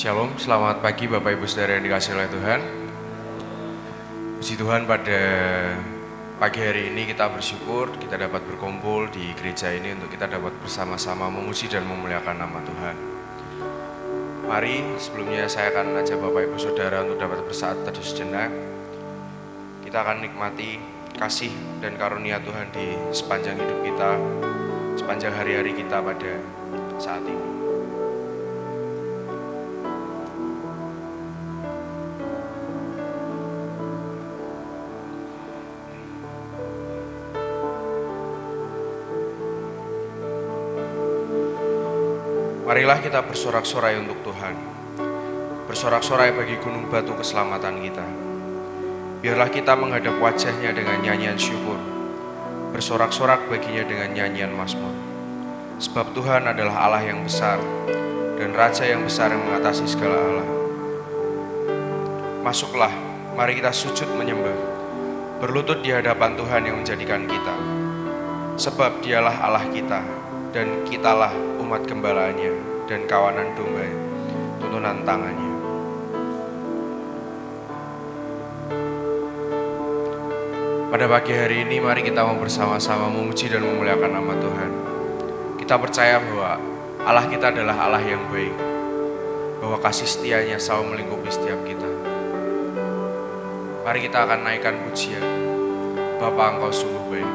Shalom, selamat pagi Bapak Ibu Saudara yang dikasihi oleh Tuhan. Puji Tuhan, pada pagi hari ini kita bersyukur kita dapat berkumpul di gereja ini untuk kita dapat bersama-sama memuji dan memuliakan nama Tuhan. Mari sebelumnya saya akan ajak Bapak Ibu Saudara untuk dapat bersaat teduh sejenak. Kita akan nikmati kasih dan karunia Tuhan di sepanjang hidup kita, sepanjang hari-hari kita pada saat ini. Marilah kita bersorak-sorai untuk Tuhan, bersorak-sorai bagi gunung batu keselamatan kita. Biarlah kita menghadap wajah-Nya dengan nyanyian syukur, bersorak-sorak baginya dengan nyanyian mazmur. Sebab Tuhan adalah Allah yang besar dan Raja yang besar yang mengatasi segala Allah. Masuklah, mari kita sujud menyembah, berlutut di hadapan Tuhan yang menjadikan kita. Sebab Dialah Allah kita dan kitalah umat gembalanya dan kawanan domba tuntunan tangannya. Pada pagi hari ini mari kita mau bersama-sama memuji dan memuliakan nama Tuhan. Kita percaya bahwa Allah kita adalah Allah yang baik, bahwa kasih setia-Nya selalu melingkupi setiap kita. Mari kita akan naikkan pujian, Bapa Engkau sungguh baik.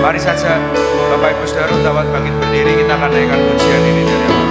Mari saja Bapak Ibu Saudara dapat bangkit berdiri, kita akan naikkan pujian ini dari awal.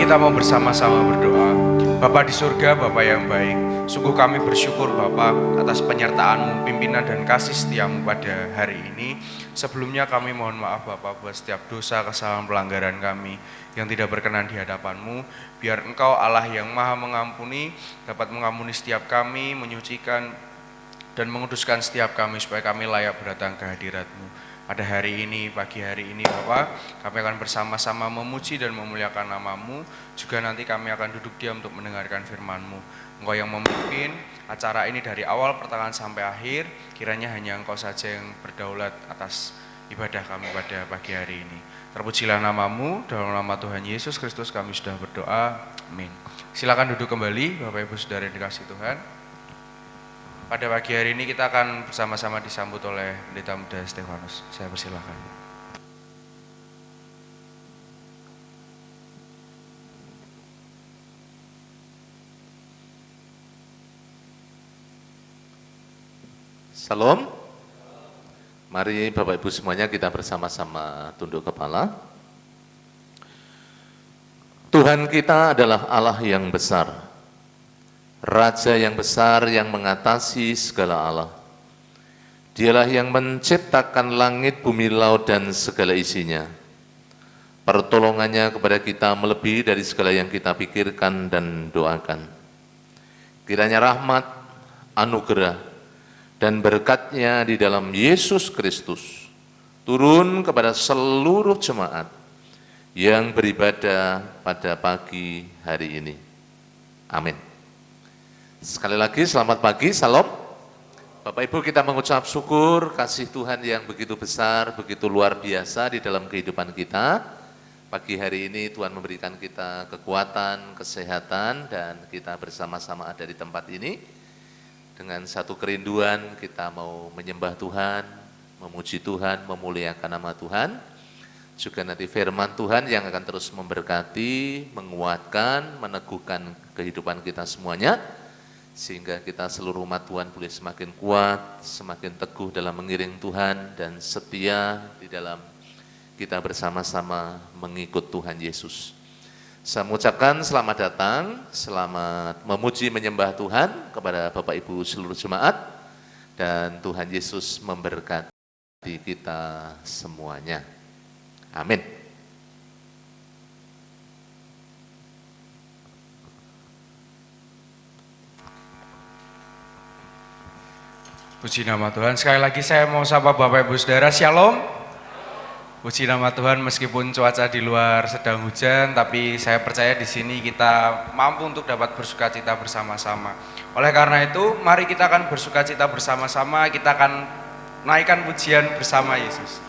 kita mau bersama-sama berdoa. Bapa di surga, Bapa yang baik, sungguh kami bersyukur Bapa atas penyertaan-Mu, pimpinan dan kasih setia-Mu pada hari ini. Sebelumnya kami mohon maaf Bapa buat setiap dosa, kesalahan, pelanggaran kami yang tidak berkenan di hadapan-Mu. Biar Engkau Allah yang maha mengampuni, dapat mengampuni setiap kami, menyucikan dan menguduskan setiap kami supaya kami layak berdatang ke hadirat-Mu. Pada hari ini, pagi hari ini Bapak, kami akan bersama-sama memuji dan memuliakan nama-Mu. Juga nanti kami akan duduk diam untuk mendengarkan firman-Mu. Engkau yang memimpin acara ini dari awal pertengahan sampai akhir. Kiranya hanya Engkau saja yang berdaulat atas ibadah kami pada pagi hari ini. Terpujilah nama-Mu, dalam nama Tuhan Yesus Kristus kami sudah berdoa. Amin. Silakan duduk kembali Bapak Ibu Saudara yang dikasihi Tuhan. Pada pagi hari ini kita akan bersama-sama disambut oleh Pendeta Muda Stefanus. Saya persilakan. Salam. Mari Bapak Ibu semuanya kita bersama-sama tunduk kepala. Tuhan kita adalah Allah yang besar. Raja yang besar yang mengatasi segala Allah. Dialah yang menciptakan langit, bumi, laut, dan segala isinya. Pertolongannya kepada kita melebihi dari segala yang kita pikirkan dan doakan. Kiranya rahmat, anugerah, dan berkat-Nya di dalam Yesus Kristus turun kepada seluruh jemaat yang beribadah pada pagi hari ini. Amin. Sekali lagi selamat pagi, salam. Bapak Ibu kita mengucap syukur kasih Tuhan yang begitu besar, begitu luar biasa di dalam kehidupan kita. Pagi hari ini Tuhan memberikan kita kekuatan, kesehatan, dan kita bersama-sama ada di tempat ini. Dengan satu kerinduan kita mau menyembah Tuhan, memuji Tuhan, memuliakan nama Tuhan. Juga nanti firman Tuhan yang akan terus memberkati, menguatkan, meneguhkan kehidupan kita semuanya. Sehingga kita seluruh umat Tuhan boleh semakin kuat, semakin teguh dalam mengiring Tuhan dan setia di dalam kita bersama-sama mengikut Tuhan Yesus. Saya mengucapkan selamat datang, selamat memuji menyembah Tuhan kepada Bapak Ibu seluruh jemaat dan Tuhan Yesus memberkati kita semuanya. Amin. Puji nama Tuhan. Sekali lagi saya mau sapa Bapak Ibu Saudara, Shalom. Puji nama Tuhan, meskipun cuaca di luar sedang hujan, tapi saya percaya di sini kita mampu untuk dapat bersukacita bersama-sama. Oleh karena itu, mari kita akan bersukacita bersama-sama, kita akan naikkan pujian bersama Yesus.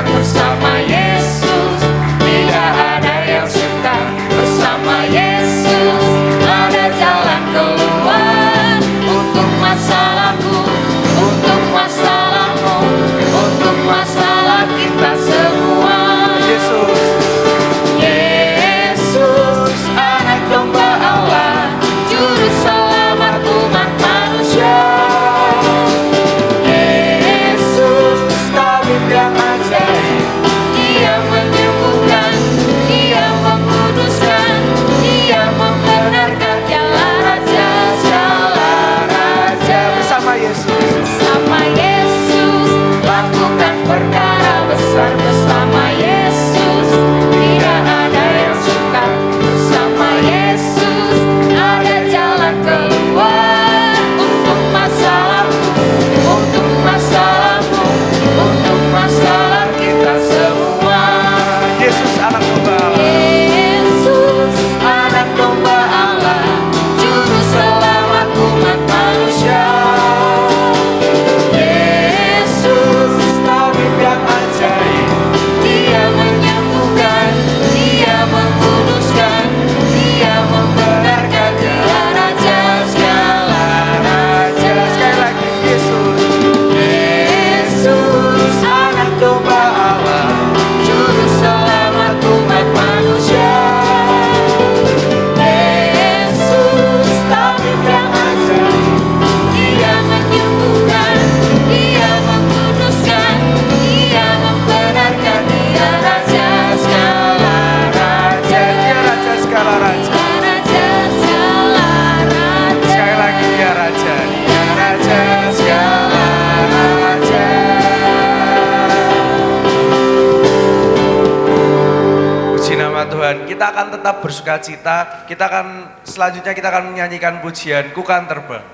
Bersama Yesus, tidak ada yang suka. Bersama Yesus, ada jalan keluar. Untuk masalahku, untuk masalahmu, tetap bersuka cita. Selanjutnya kita akan menyanyikan pujian Ku Kan Terbang.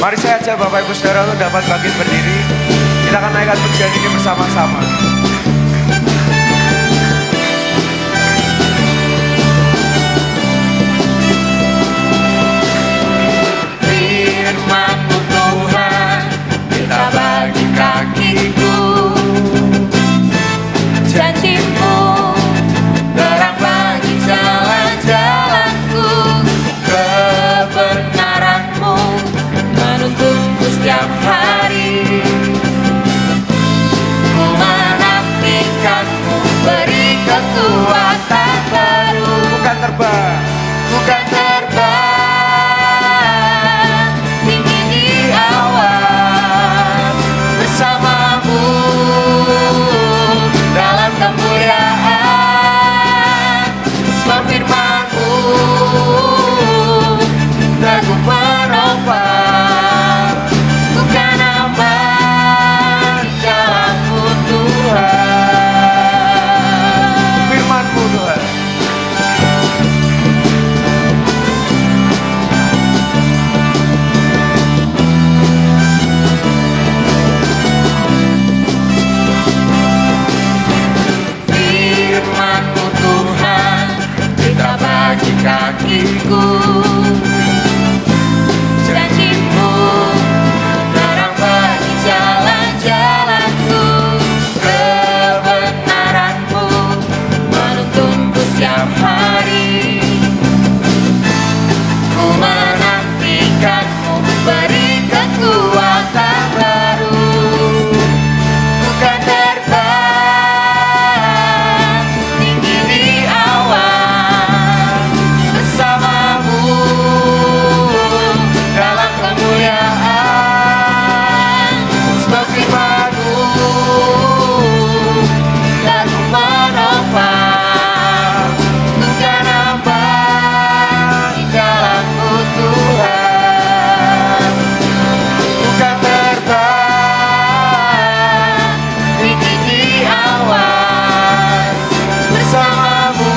Mari saya ajak Bapak Ibu Saudara untuk dapat bangkit berdiri. Kita akan naikkan pujian ini bersama-sama. Firman-Mu Tuhan, kita bagi kakiku. Janji-Mu, terang bagi jalan-jalanku. Kebenaran-Mu menuntunku setiap hari. Ku menantikan-Mu, beri kekuatan baru. Ku kan terbang. Ku kan terbang tinggi di awan bersama-Mu dalam kemuliaan. Sebab firman-Mu teguh menopang. Ku kan aman dalam-Mu Tuhan. Firman-Mu Tuhan. Firman-Mu Tuhan, kita bagi kakiku. Janji-Mu, terang bagi jalan-jalanku. Kebenaran-Mu menuntunku setiap hari. Ku menantikan-Mu, beri kekuatan baru. Ku kan terbang tinggi di awan bersama-Mu dalam kemuliaan. Sebab firman-Mu teguh menopang. Ku kan aman dalam-Mu Tuhan. Ku kan terbang tinggi di awan bersama-Mu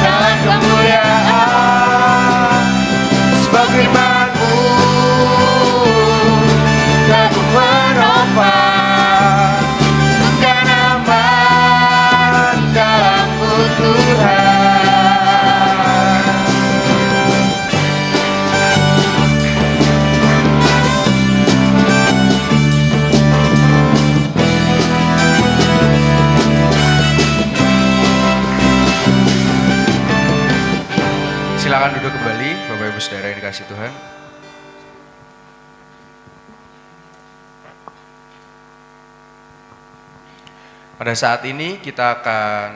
dalam kemuliaan. Sebab firman-Mu teguh menopang. Ku kan aman dalam-Mu Tuhan. Silakan duduk kembali, Bapak Ibu Saudara yang dikasihi Tuhan. Pada saat ini kita akan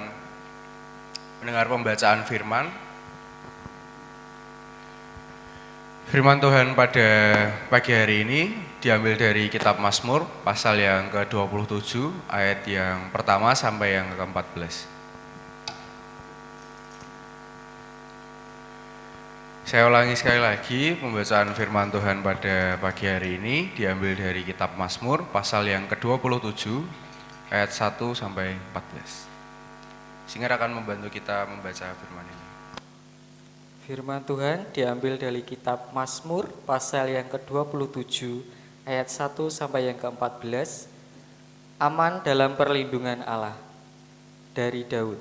mendengar pembacaan firman. Firman Tuhan pada pagi hari ini diambil dari kitab Mazmur pasal yang ke-27 ayat yang pertama sampai yang ke-14. Saya ulangi sekali lagi, pembacaan firman Tuhan pada pagi hari ini diambil dari kitab Mazmur pasal yang ke-27 ayat 1 sampai 14. Singer akan membantu kita membaca firman ini. Firman Tuhan diambil dari kitab Mazmur pasal yang ke-27 ayat 1 sampai yang ke-14. Aman dalam perlindungan Allah. Dari Daud.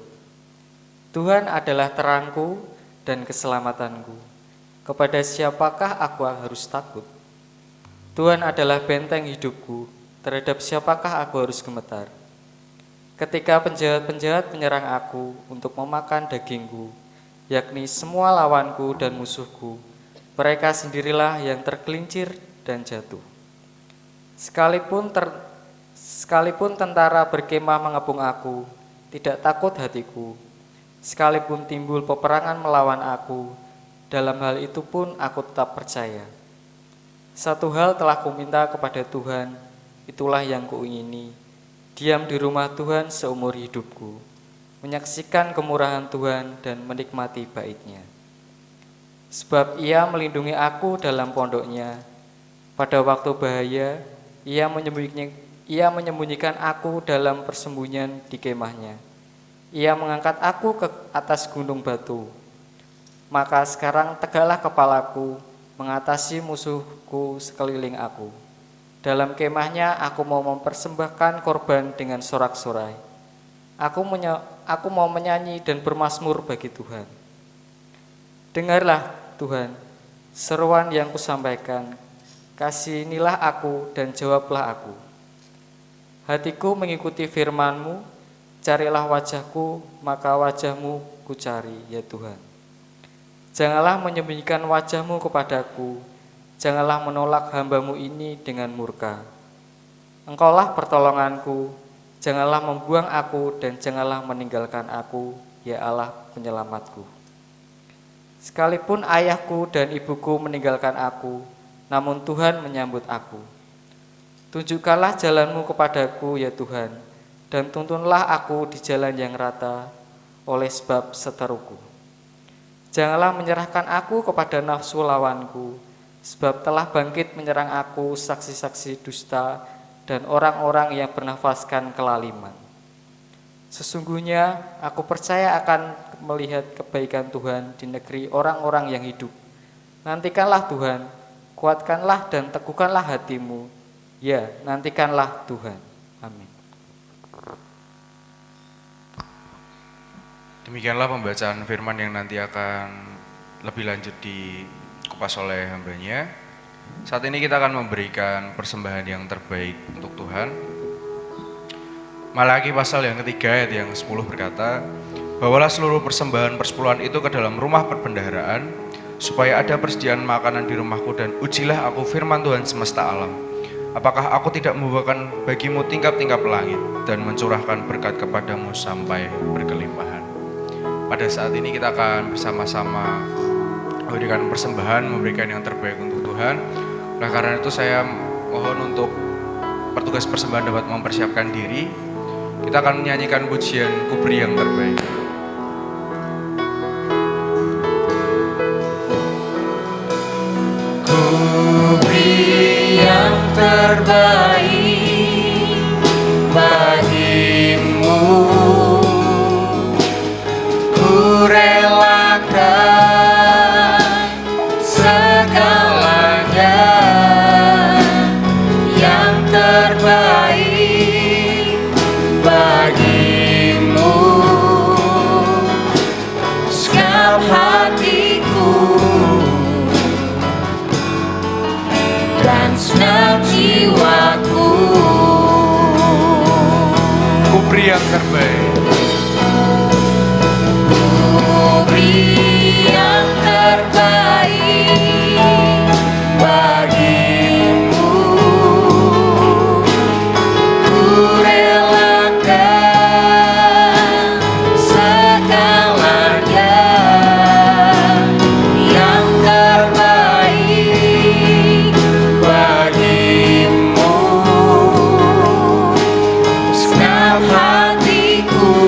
Tuhan adalah terangku dan keselamatanku. Kepada siapakah aku harus takut? Tuhan adalah benteng hidupku, terhadap siapakah aku harus gemetar? Ketika penjahat-penjahat menyerang aku untuk memakan dagingku, yakni semua lawanku dan musuhku, mereka sendirilah yang tergelincir dan jatuh. Sekalipun tentara berkemah mengepung aku, tidak takut hatiku. Sekalipun timbul peperangan melawan aku, dalam hal itu pun aku tetap percaya. Satu hal telah kuminta kepada Tuhan, itulah yang kuingini, diam di rumah Tuhan seumur hidupku, menyaksikan kemurahan Tuhan dan menikmati bait-Nya. Sebab Ia melindungi aku dalam pondok-Nya, pada waktu bahaya Ia menyembunyikan aku dalam persembunyian di kemah-Nya. Ia mengangkat aku ke atas gunung batu. Maka sekarang tegaklah kepalaku, mengatasi musuhku sekeliling aku. Dalam kemahnya aku mau mempersembahkan korban dengan sorak-sorai. Aku mau menyanyi dan bermazmur bagi Tuhan. Dengarlah Tuhan, seruan yang kusampaikan. Kasihinilah aku dan jawablah aku. Hatiku mengikuti firman-Mu, carilah wajah-Ku, maka wajah-Mu kucari, ya Tuhan. Janganlah menyembunyikan wajah-Mu kepadaku, janganlah menolak hamba-Mu ini dengan murka. Engkaulah pertolonganku, janganlah membuang aku dan janganlah meninggalkan aku, ya Allah penyelamatku. Sekalipun ayahku dan ibuku meninggalkan aku, namun Tuhan menyambut aku. Tunjukkanlah jalan-Mu kepadaku, ya Tuhan, dan tuntunlah aku di jalan yang rata oleh sebab seteruku. Janganlah menyerahkan aku kepada nafsu lawanku, sebab telah bangkit menyerang aku saksi-saksi dusta dan orang-orang yang bernafaskan kelaliman. Sesungguhnya aku percaya akan melihat kebaikan Tuhan di negeri orang-orang yang hidup. Nantikanlah Tuhan, kuatkanlah dan teguhkanlah hatimu. Ya, nantikanlah Tuhan. Amin. Demikianlah pembacaan firman yang nanti akan lebih lanjut dikupas oleh hambanya. Saat ini kita akan memberikan persembahan yang terbaik untuk Tuhan. Malaki pasal yang ketiga ayat yang 10 berkata, bawalah seluruh persembahan persepuluhan itu ke dalam rumah perbendaharaan, supaya ada persediaan makanan di rumahku, dan ujilah aku firman Tuhan semesta alam. Apakah aku tidak membawakan bagimu tingkap-tingkap langit dan mencurahkan berkat kepadamu sampai berkelimpahan. Pada saat ini kita akan bersama-sama memberikan persembahan, memberikan yang terbaik untuk Tuhan. Oleh karena itu saya mohon untuk petugas persembahan dapat mempersiapkan diri. Kita akan menyanyikan pujian Ku Beri yang terbaik. Ku beri yang terbaik bagimu, ku relakan segalanya, yang terbaik bagimu. Sekap hatiku dan senang jiwaku, Ku beri yang terbaik. ku beri yang terbaik bagimu, ku relakan segalanya, yang terbaik bagimu. Segenap hatiku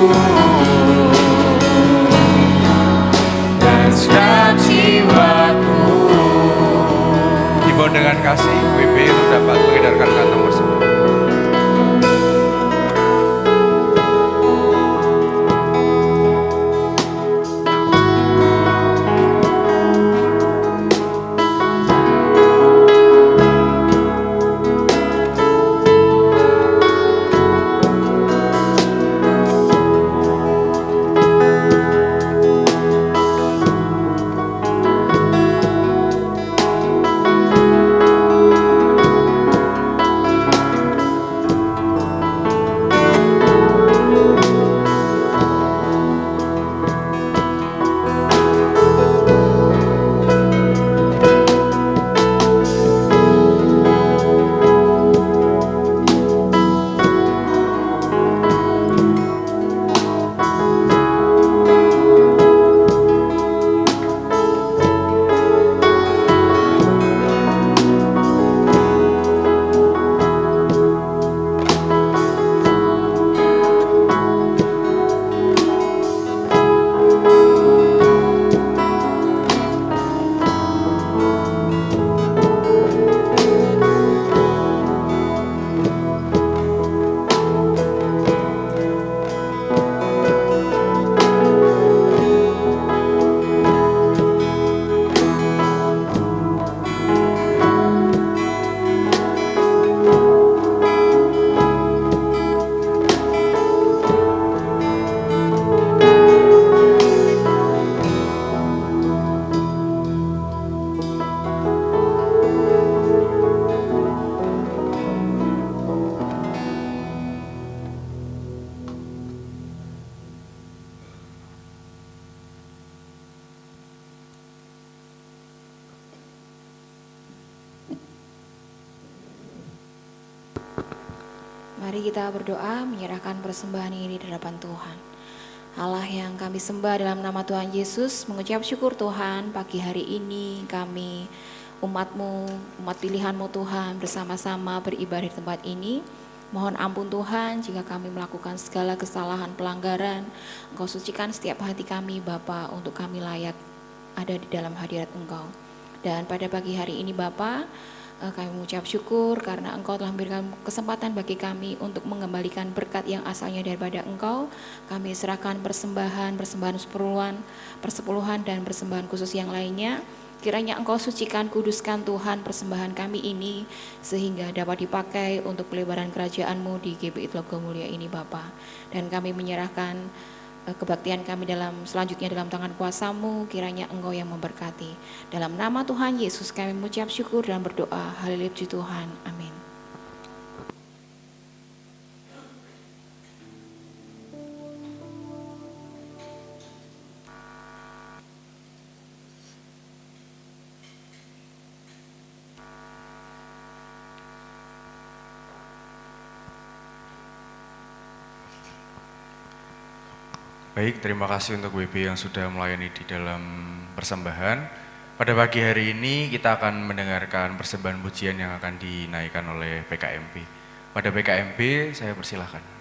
Mari kita berdoa menyerahkan persembahan ini di hadapan Tuhan. Allah yang kami sembah dalam nama Tuhan Yesus, mengucap syukur Tuhan, pagi hari ini kami umat-Mu, umat pilihan-Mu Tuhan, bersama-sama beribadah di tempat ini. Mohon ampun Tuhan jika kami melakukan segala kesalahan pelanggaran. Engkau sucikan setiap hati kami Bapa, untuk kami layak ada di dalam hadirat Engkau. Dan pada pagi hari ini Bapa, kami mengucap syukur karena Engkau telah memberikan kesempatan bagi kami untuk mengembalikan berkat yang asalnya daripada Engkau. Kami serahkan persembahan persepuluhan dan persembahan khusus yang lainnya. Kiranya Engkau sucikan, kuduskan Tuhan persembahan kami ini, sehingga dapat dipakai untuk pelebaran kerajaan-Mu di GBI Telaga Mulia ini Bapa. Dan kami menyerahkan kebaktian kami selanjutnya dalam tangan kuasa-Mu, kiranya Engkau yang memberkati. Dalam nama Tuhan Yesus kami mengucap syukur dan berdoa. Haleluya puji Tuhan. Amin. Baik, terima kasih untuk WB yang sudah melayani di dalam persembahan. Pada pagi hari ini kita akan mendengarkan persembahan pujian yang akan dinaikkan oleh PKMP. Pada PKMP saya persilahkan.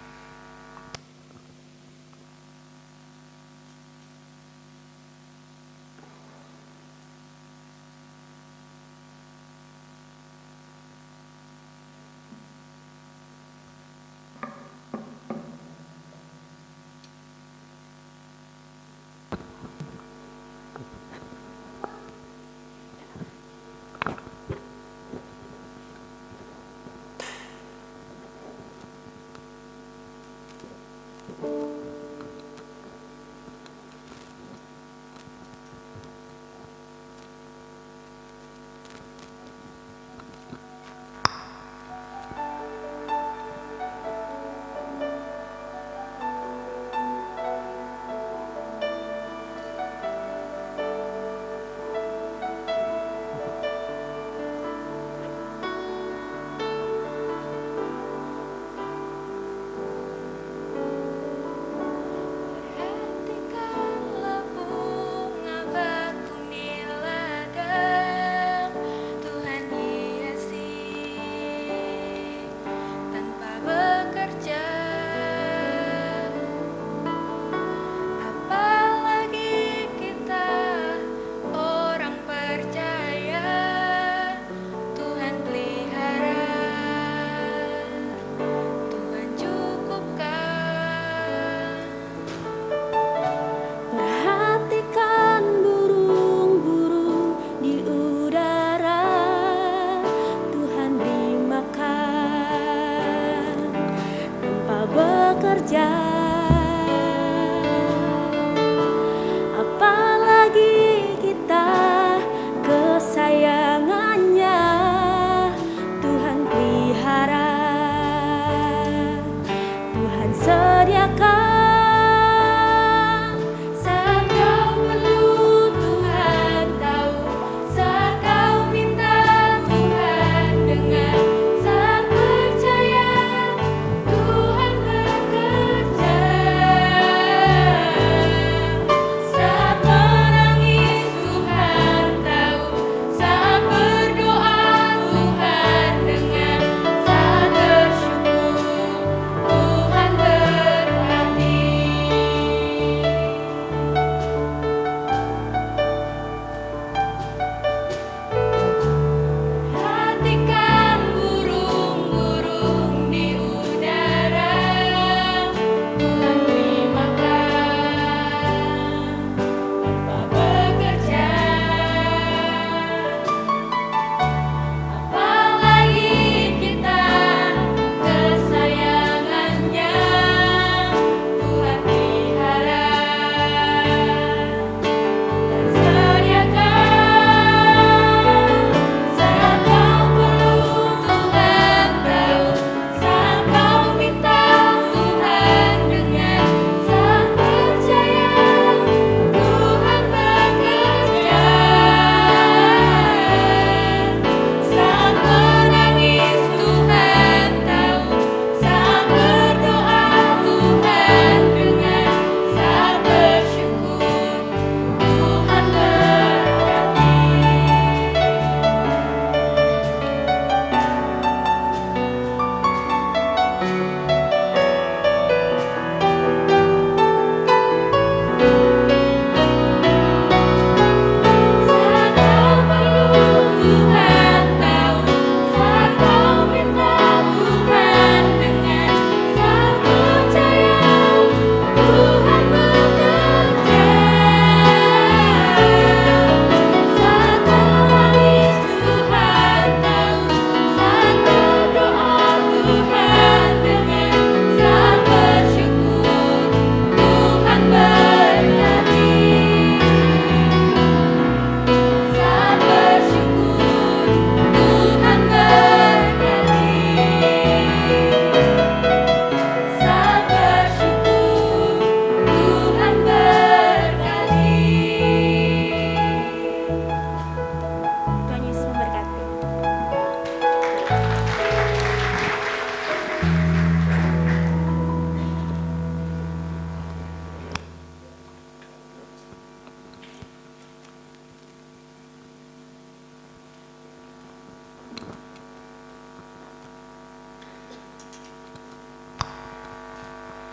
Tuhan bekerja.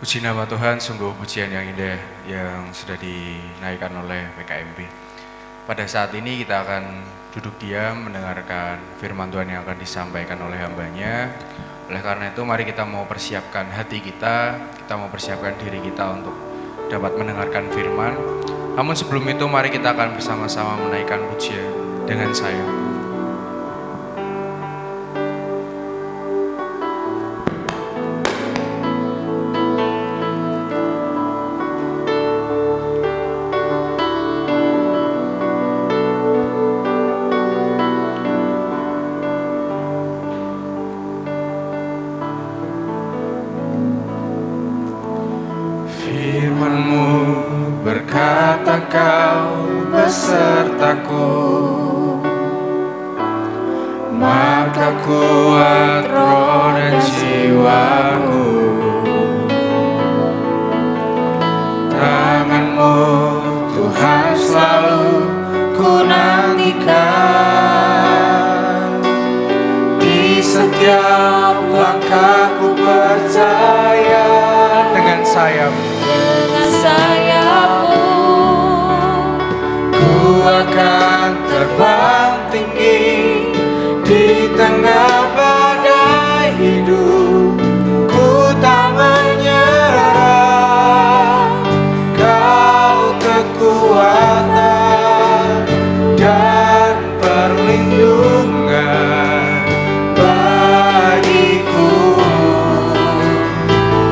Puji nama Tuhan, sungguh pujian yang indah yang sudah dinaikkan oleh PKMP. Pada saat ini kita akan duduk diam mendengarkan firman Tuhan yang akan disampaikan oleh hambanya. Oleh karena itu mari kita mau persiapkan hati kita mau persiapkan diri kita untuk dapat mendengarkan firman. Namun sebelum itu mari kita akan bersama-sama menaikkan pujian dengan saya. Firman-Mu berkata Kau besertaku, maka kuat roh dan jiwaku. Tangan-Mu Tuhan selalu ku nantikan, di setiap langkahku percaya dengan sayap. Sayapmu Ku akan terbang tinggi di tengah badai hidup. Ku tak menyerah, Kau kekuatan dan perlindungan bagiku.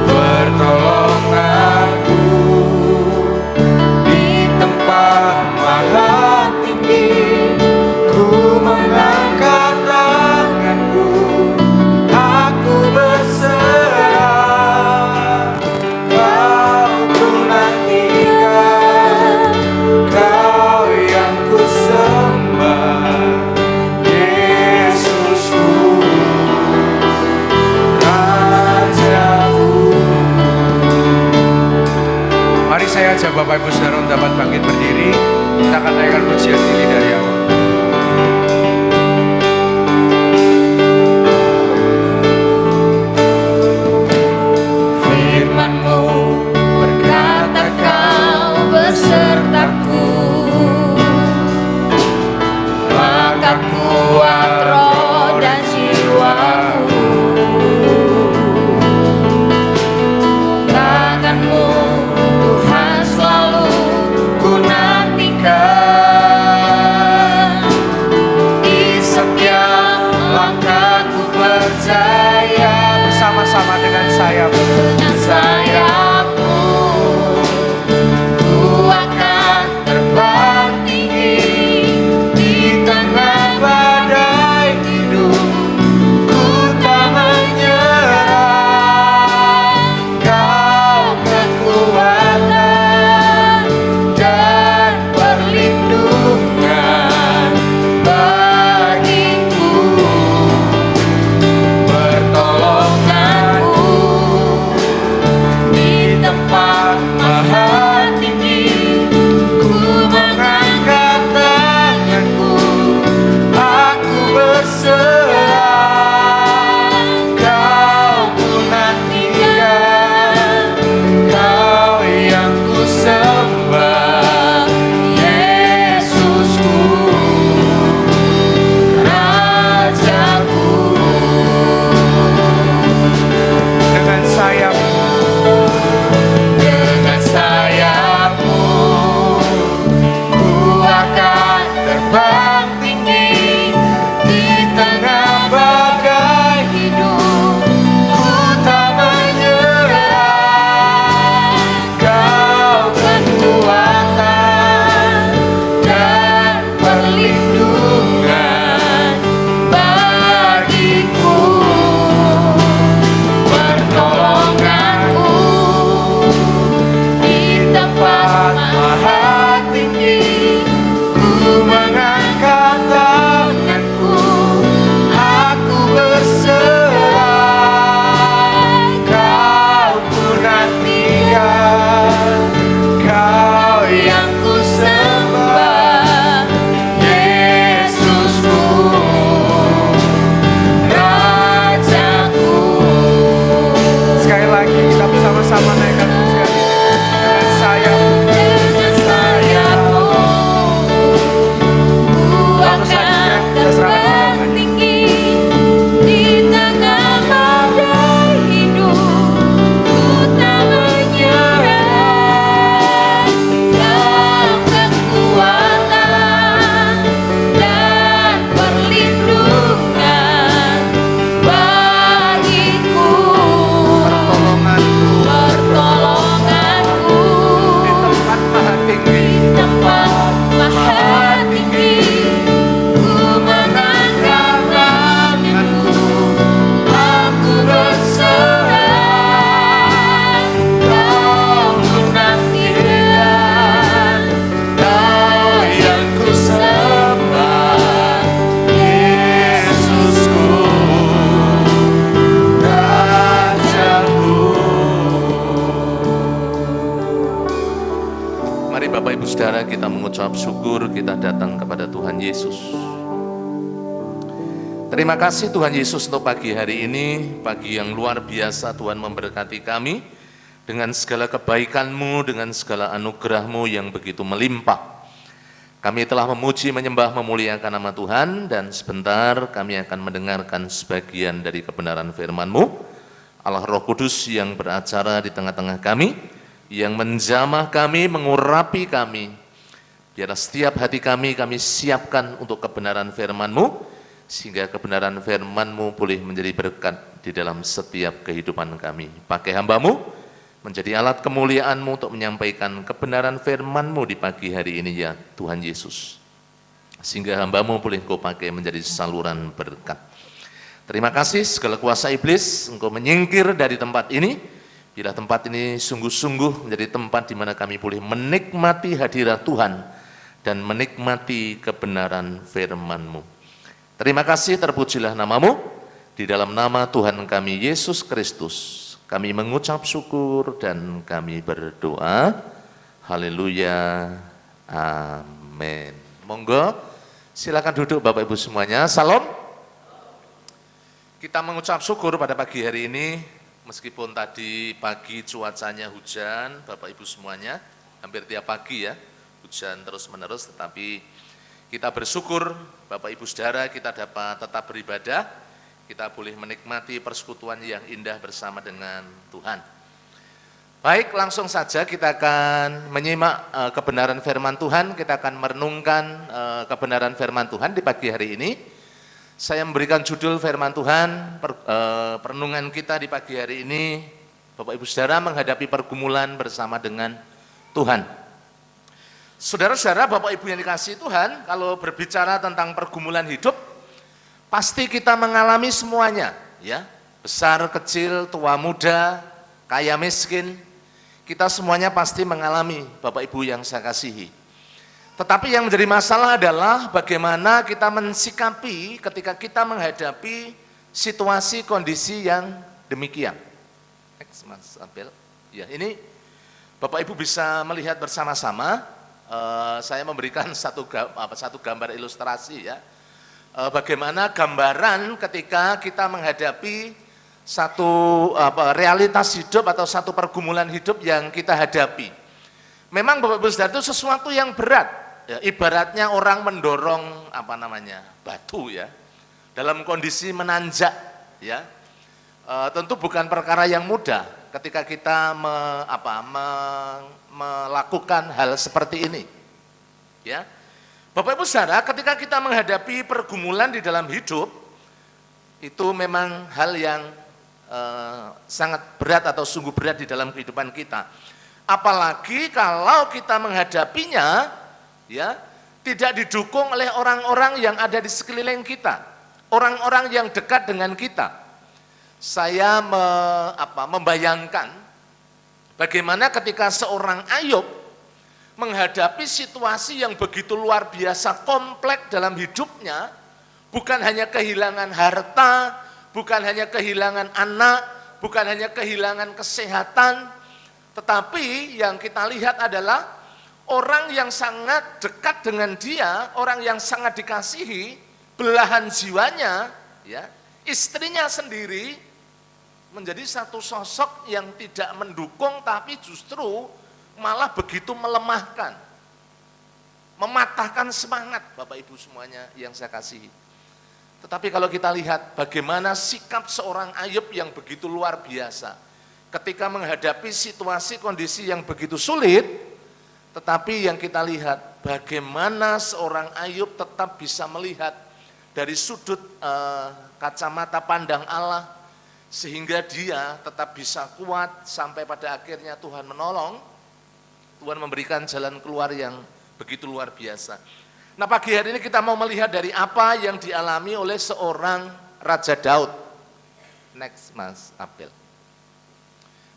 Bertolong aku di tempat maha tinggi, ku mengangkat tanganku, aku berserah. Kau ku nantikan, Kau yang ku sembah, Yesusku, Rajaku. Mari saya ajak Bapak Ibu Saudara untuk dapat bangkit berdiri. Kita akan naikkan pujian ini dari awal. Firman-Mu berkata Kau besertaku, maka kuat roh dan jiwaku. Tangan-Mu Tuhan selalu Ku nantikan, di setiap langkahku percaya. Bersama-sama dengan sayap. dengan sayapmu. Ku akan terbang tinggi Di tengah badai hidup, ku tak menyerah. Kau kekuatan dan perlindungan bagiku. Bertolong aku di mengucap syukur kita datang kepada Tuhan Yesus. Terima kasih Tuhan Yesus untuk pagi hari ini, pagi yang luar biasa Tuhan memberkati kami dengan segala kebaikan-Mu, dengan segala anugerah-Mu yang begitu melimpah. Kami telah memuji, menyembah, memuliakan nama Tuhan, dan sebentar kami akan mendengarkan sebagian dari kebenaran firman-Mu. Allah Roh Kudus yang beracara di tengah-tengah kami, yang menjamah kami, mengurapi kami. Biarlah setiap hati kami siapkan untuk kebenaran firman-Mu, sehingga kebenaran firman-Mu boleh menjadi berkat di dalam setiap kehidupan kami. Pakai hamba-Mu, menjadi alat kemuliaan-Mu untuk menyampaikan kebenaran firman-Mu di pagi hari ini ya Tuhan Yesus. Sehingga hamba-Mu boleh Kau pakai menjadi saluran berkat. Terima kasih segala kuasa iblis, Engkau menyingkir dari tempat ini. Bila tempat ini sungguh-sungguh menjadi tempat di mana kami boleh menikmati hadirat Tuhan dan menikmati kebenaran firman-Mu. Terima kasih, terpujilah nama-Mu. Di dalam nama Tuhan kami Yesus Kristus kami mengucap syukur dan kami berdoa. Haleluya. Amin. Monggo, silakan duduk Bapak Ibu semuanya. Salam. Kita mengucap syukur pada pagi hari ini, meskipun tadi pagi cuacanya hujan, Bapak Ibu semuanya, hampir tiap pagi ya, hujan terus-menerus, tetapi kita bersyukur Bapak Ibu Saudara kita dapat tetap beribadah. Kita boleh menikmati persekutuan yang indah bersama dengan Tuhan. Baik, langsung saja kita akan menyimak kebenaran firman Tuhan. Kita akan merenungkan kebenaran firman Tuhan di pagi hari ini. Saya memberikan judul firman Tuhan, perenungan kita di pagi hari ini, Bapak Ibu Saudara menghadapi pergumulan bersama dengan Tuhan. Saudara-saudara, Bapak Ibu yang dikasihi Tuhan, kalau berbicara tentang pergumulan hidup, pasti kita mengalami semuanya, ya. Besar, kecil, tua, muda, kaya, miskin. Kita semuanya pasti mengalami, Bapak Ibu yang saya kasihi. Tetapi yang menjadi masalah adalah bagaimana kita mensikapi ketika kita menghadapi situasi kondisi yang demikian. Next, Mas Abel. Ya, ini Bapak Ibu bisa melihat bersama-sama. Saya memberikan satu gambar ilustrasi ya. Bagaimana gambaran ketika kita menghadapi satu realitas hidup atau satu pergumulan hidup yang kita hadapi. Memang Bapak Ibu Saudara itu sesuatu yang berat, ya, ibaratnya orang mendorong batu ya, dalam kondisi menanjak ya. Tentu bukan perkara yang mudah ketika kita melakukan hal seperti ini, ya. Bapak Ibu Saudara, ketika kita menghadapi pergumulan di dalam hidup, itu memang hal yang sangat berat atau sungguh berat di dalam kehidupan kita. Apalagi kalau kita menghadapinya, ya, tidak didukung oleh orang-orang yang ada di sekeliling kita, orang-orang yang dekat dengan kita. Saya membayangkan bagaimana ketika seorang Ayub menghadapi situasi yang begitu luar biasa kompleks dalam hidupnya, bukan hanya kehilangan harta, bukan hanya kehilangan anak, bukan hanya kehilangan kesehatan, tetapi yang kita lihat adalah orang yang sangat dekat dengan dia, orang yang sangat dikasihi, belahan jiwanya, ya, istrinya sendiri menjadi satu sosok yang tidak mendukung, tapi justru malah begitu melemahkan, mematahkan semangat Bapak Ibu semuanya yang saya kasihi. Tetapi kalau kita lihat bagaimana sikap seorang Ayub yang begitu luar biasa, ketika menghadapi situasi kondisi yang begitu sulit, tetapi yang kita lihat bagaimana seorang Ayub tetap bisa melihat dari sudut kacamata pandang Allah, sehingga dia tetap bisa kuat sampai pada akhirnya Tuhan menolong. Tuhan memberikan jalan keluar yang begitu luar biasa. Nah, pagi hari ini kita mau melihat dari apa yang dialami oleh seorang Raja Daud. Next, Mas Abel.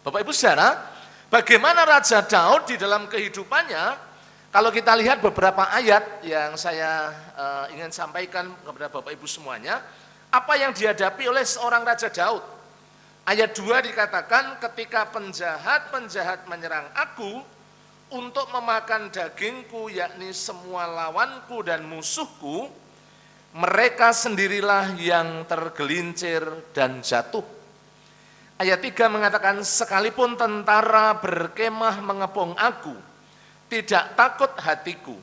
Bapak Ibu Saudara, bagaimana Raja Daud di dalam kehidupannya, kalau kita lihat beberapa ayat yang saya ingin sampaikan kepada Bapak Ibu semuanya, apa yang dihadapi oleh seorang Raja Daud. Ayat 2 dikatakan, ketika penjahat-penjahat menyerang aku, untuk memakan dagingku, yakni semua lawanku dan musuhku, mereka sendirilah yang tergelincir dan jatuh. Ayat 3 mengatakan, sekalipun tentara berkemah mengepung aku, tidak takut hatiku.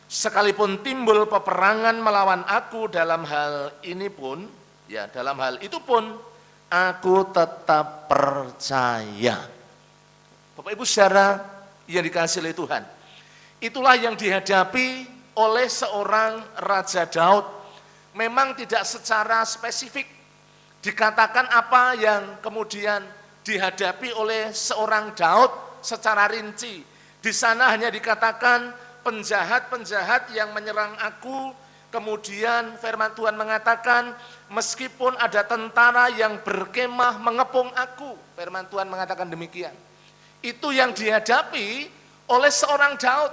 Sekalipun timbul peperangan melawan aku, dalam hal ini pun, ya dalam hal itu pun, aku tetap percaya. Bapak Ibu saudara yang dikasihi oleh Tuhan, itulah yang dihadapi oleh seorang Raja Daud. Memang tidak secara spesifik dikatakan apa yang kemudian dihadapi oleh seorang Daud secara rinci. Di sana hanya dikatakan penjahat-penjahat yang menyerang aku. Kemudian firman Tuhan mengatakan, meskipun ada tentara yang berkemah mengepung aku, firman Tuhan mengatakan demikian. Itu yang dihadapi oleh seorang Daud.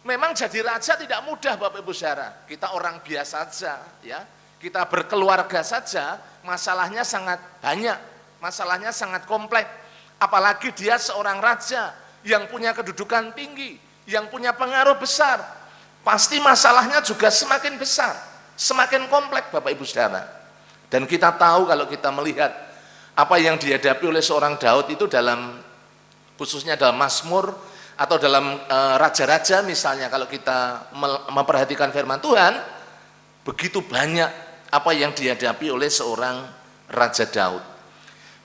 Memang jadi raja tidak mudah Bapak Ibu saudara. Kita orang biasa saja, ya. Kita berkeluarga saja, masalahnya sangat banyak, masalahnya sangat kompleks. Apalagi dia seorang raja yang punya kedudukan tinggi, yang punya pengaruh besar. Pasti masalahnya juga semakin besar, semakin kompleks Bapak Ibu saudara. Dan kita tahu kalau kita melihat apa yang dihadapi oleh seorang Daud itu dalam, khususnya dalam Mazmur atau dalam raja-raja misalnya, kalau kita memperhatikan firman Tuhan, begitu banyak apa yang dihadapi oleh seorang Raja Daud.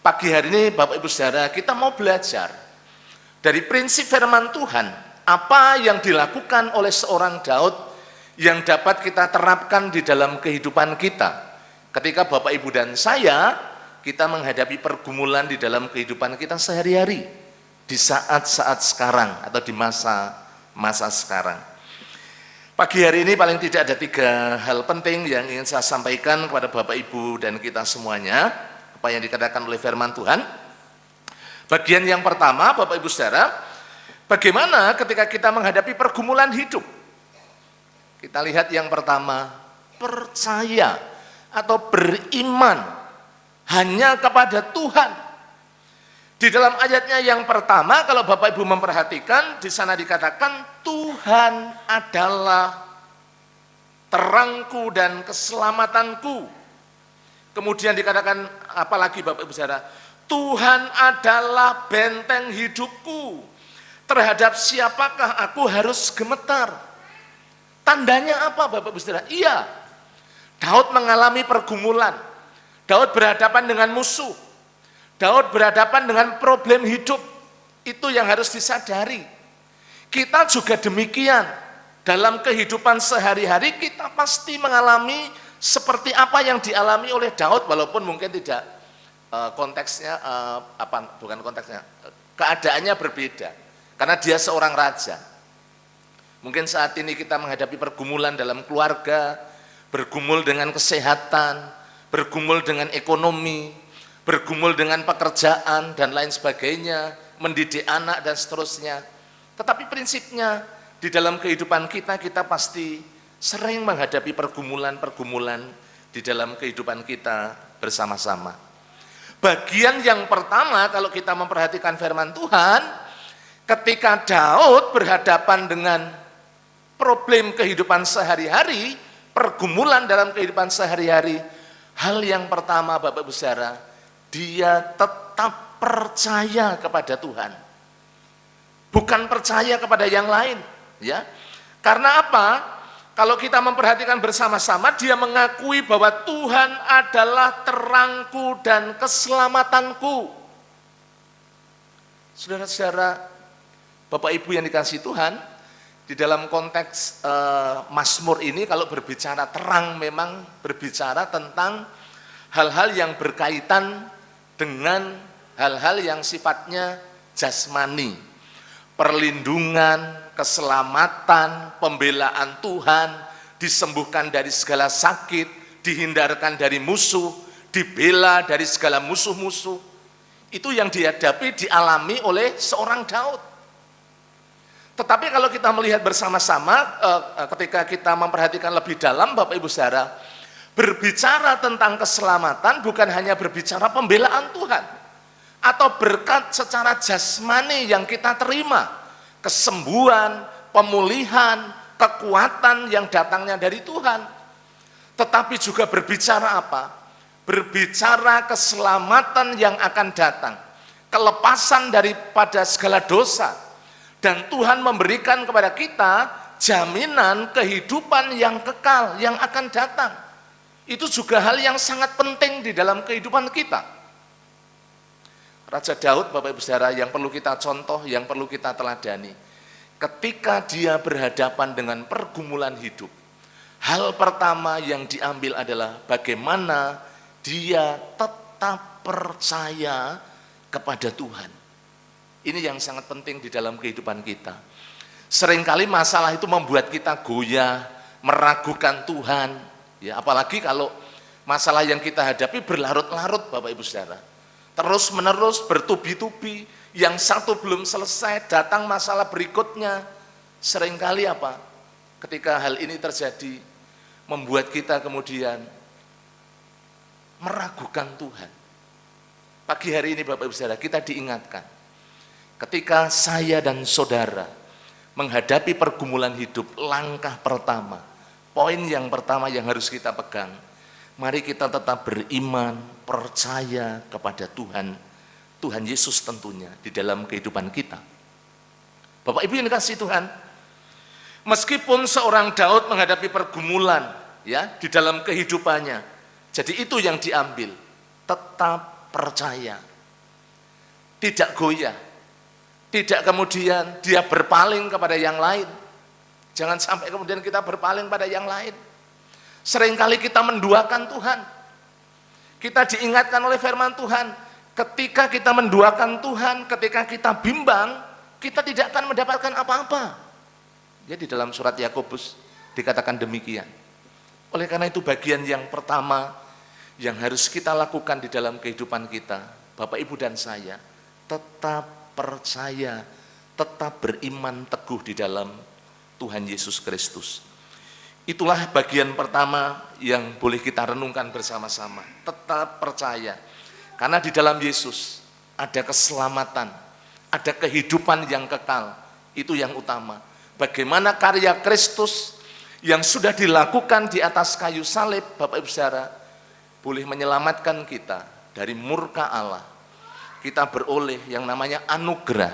Pagi hari ini Bapak Ibu saudara, kita mau belajar dari prinsip firman Tuhan, apa yang dilakukan oleh seorang Daud yang dapat kita terapkan di dalam kehidupan kita. Ketika Bapak Ibu dan saya, kita menghadapi pergumulan di dalam kehidupan kita sehari-hari, di saat-saat sekarang atau di masa sekarang. Pagi hari ini paling tidak ada 3 hal penting yang ingin saya sampaikan kepada Bapak Ibu dan kita semuanya, apa yang dikatakan oleh firman Tuhan. Bagian yang pertama Bapak Ibu saudara, bagaimana ketika kita menghadapi pergumulan hidup. Kita lihat yang pertama, percaya atau beriman hanya kepada Tuhan. Di dalam ayatnya yang pertama, kalau Bapak Ibu memperhatikan, di sana dikatakan Tuhan adalah terangku dan keselamatanku. Kemudian dikatakan apalagi Bapak Ibu saudara, Tuhan adalah benteng hidupku. Terhadap siapakah aku harus gemetar? Tandanya apa Bapak Ibu saudara? Iya, Daud mengalami pergumulan. Daud berhadapan dengan musuh. Daud berhadapan dengan problem hidup. Itu yang harus disadari. Kita juga demikian. Dalam kehidupan sehari-hari kita pasti mengalami seperti apa yang dialami oleh Daud, walaupun mungkin tidak konteksnya, bukan konteksnya, keadaannya berbeda. Karena dia seorang raja. Mungkin saat ini kita menghadapi pergumulan dalam keluarga, bergumul dengan kesehatan, bergumul dengan ekonomi, bergumul dengan pekerjaan dan lain sebagainya, mendidik anak dan seterusnya. Tetapi prinsipnya di dalam kehidupan kita, kita pasti sering menghadapi pergumulan-pergumulan di dalam kehidupan kita bersama-sama. Bagian yang pertama kalau kita memperhatikan firman Tuhan, ketika Daud berhadapan dengan problem kehidupan sehari-hari, pergumulan dalam kehidupan sehari-hari, hal yang pertama Bapak Ibu saudara, dia tetap percaya kepada Tuhan, bukan percaya kepada yang lain, ya. Karena apa? Kalau kita memperhatikan bersama-sama, dia mengakui bahwa Tuhan adalah terangku dan keselamatanku. Saudara-saudara, Bapak Ibu yang dikasihi Tuhan, di dalam konteks Mazmur ini kalau berbicara terang memang berbicara tentang hal-hal yang berkaitan dengan hal-hal yang sifatnya jasmani, perlindungan, keselamatan, pembelaan Tuhan, disembuhkan dari segala sakit, dihindarkan dari musuh, dibela dari segala musuh-musuh. Itu yang dihadapi, dialami oleh seorang Daud. Tetapi kalau kita melihat bersama-sama, ketika kita memperhatikan lebih dalam Bapak Ibu saudara, berbicara tentang keselamatan bukan hanya berbicara pembelaan Tuhan atau berkat secara jasmani yang kita terima kesembuhan, pemulihan, kekuatan yang datangnya dari Tuhan. Tetapi juga berbicara apa? Berbicara keselamatan yang akan datang, kelepasan daripada segala dosa. Dan Tuhan memberikan kepada kita jaminan kehidupan yang kekal, yang akan datang. Itu juga hal yang sangat penting di dalam kehidupan kita. Raja Daud, Bapak Ibu Saudara, yang perlu kita contoh, yang perlu kita teladani. Ketika dia berhadapan dengan pergumulan hidup, hal pertama yang diambil adalah bagaimana dia tetap percaya kepada Tuhan. Ini yang sangat penting di dalam kehidupan kita. Seringkali masalah itu membuat kita goyah, meragukan Tuhan. Ya, apalagi kalau masalah yang kita hadapi berlarut-larut, Bapak Ibu Saudara. Terus menerus bertubi-tubi, yang satu belum selesai, datang masalah berikutnya. Seringkali apa? Ketika hal ini terjadi, membuat kita kemudian meragukan Tuhan. Pagi hari ini Bapak Ibu Saudara, kita diingatkan, ketika saya dan saudara menghadapi pergumulan hidup, langkah pertama, poin yang pertama yang harus kita pegang, mari kita tetap beriman, percaya kepada Tuhan, Tuhan Yesus tentunya di dalam kehidupan kita. Bapak Ibu yang dikasihi Tuhan, meskipun seorang Daud menghadapi pergumulan ya di dalam kehidupannya, jadi itu yang diambil, tetap percaya, tidak goyah, tidak kemudian dia berpaling kepada yang lain. Jangan sampai kemudian kita berpaling pada yang lain. Seringkali kita menduakan Tuhan. Kita diingatkan oleh firman Tuhan, ketika kita menduakan Tuhan, ketika kita bimbang, kita tidak akan mendapatkan apa-apa. Ya, di dalam surat Yakobus dikatakan demikian. Oleh karena itu bagian yang pertama yang harus kita lakukan di dalam kehidupan kita, Bapak Ibu dan saya, tetap percaya, tetap beriman teguh di dalam Tuhan Yesus Kristus. Itulah bagian pertama yang boleh kita renungkan bersama-sama. Tetap percaya. Karena di dalam Yesus ada keselamatan, ada kehidupan yang kekal. Itu yang utama. Bagaimana karya Kristus yang sudah dilakukan di atas kayu salib, Bapak Ibu Saudara, boleh menyelamatkan kita dari murka Allah. Kita beroleh yang namanya anugerah.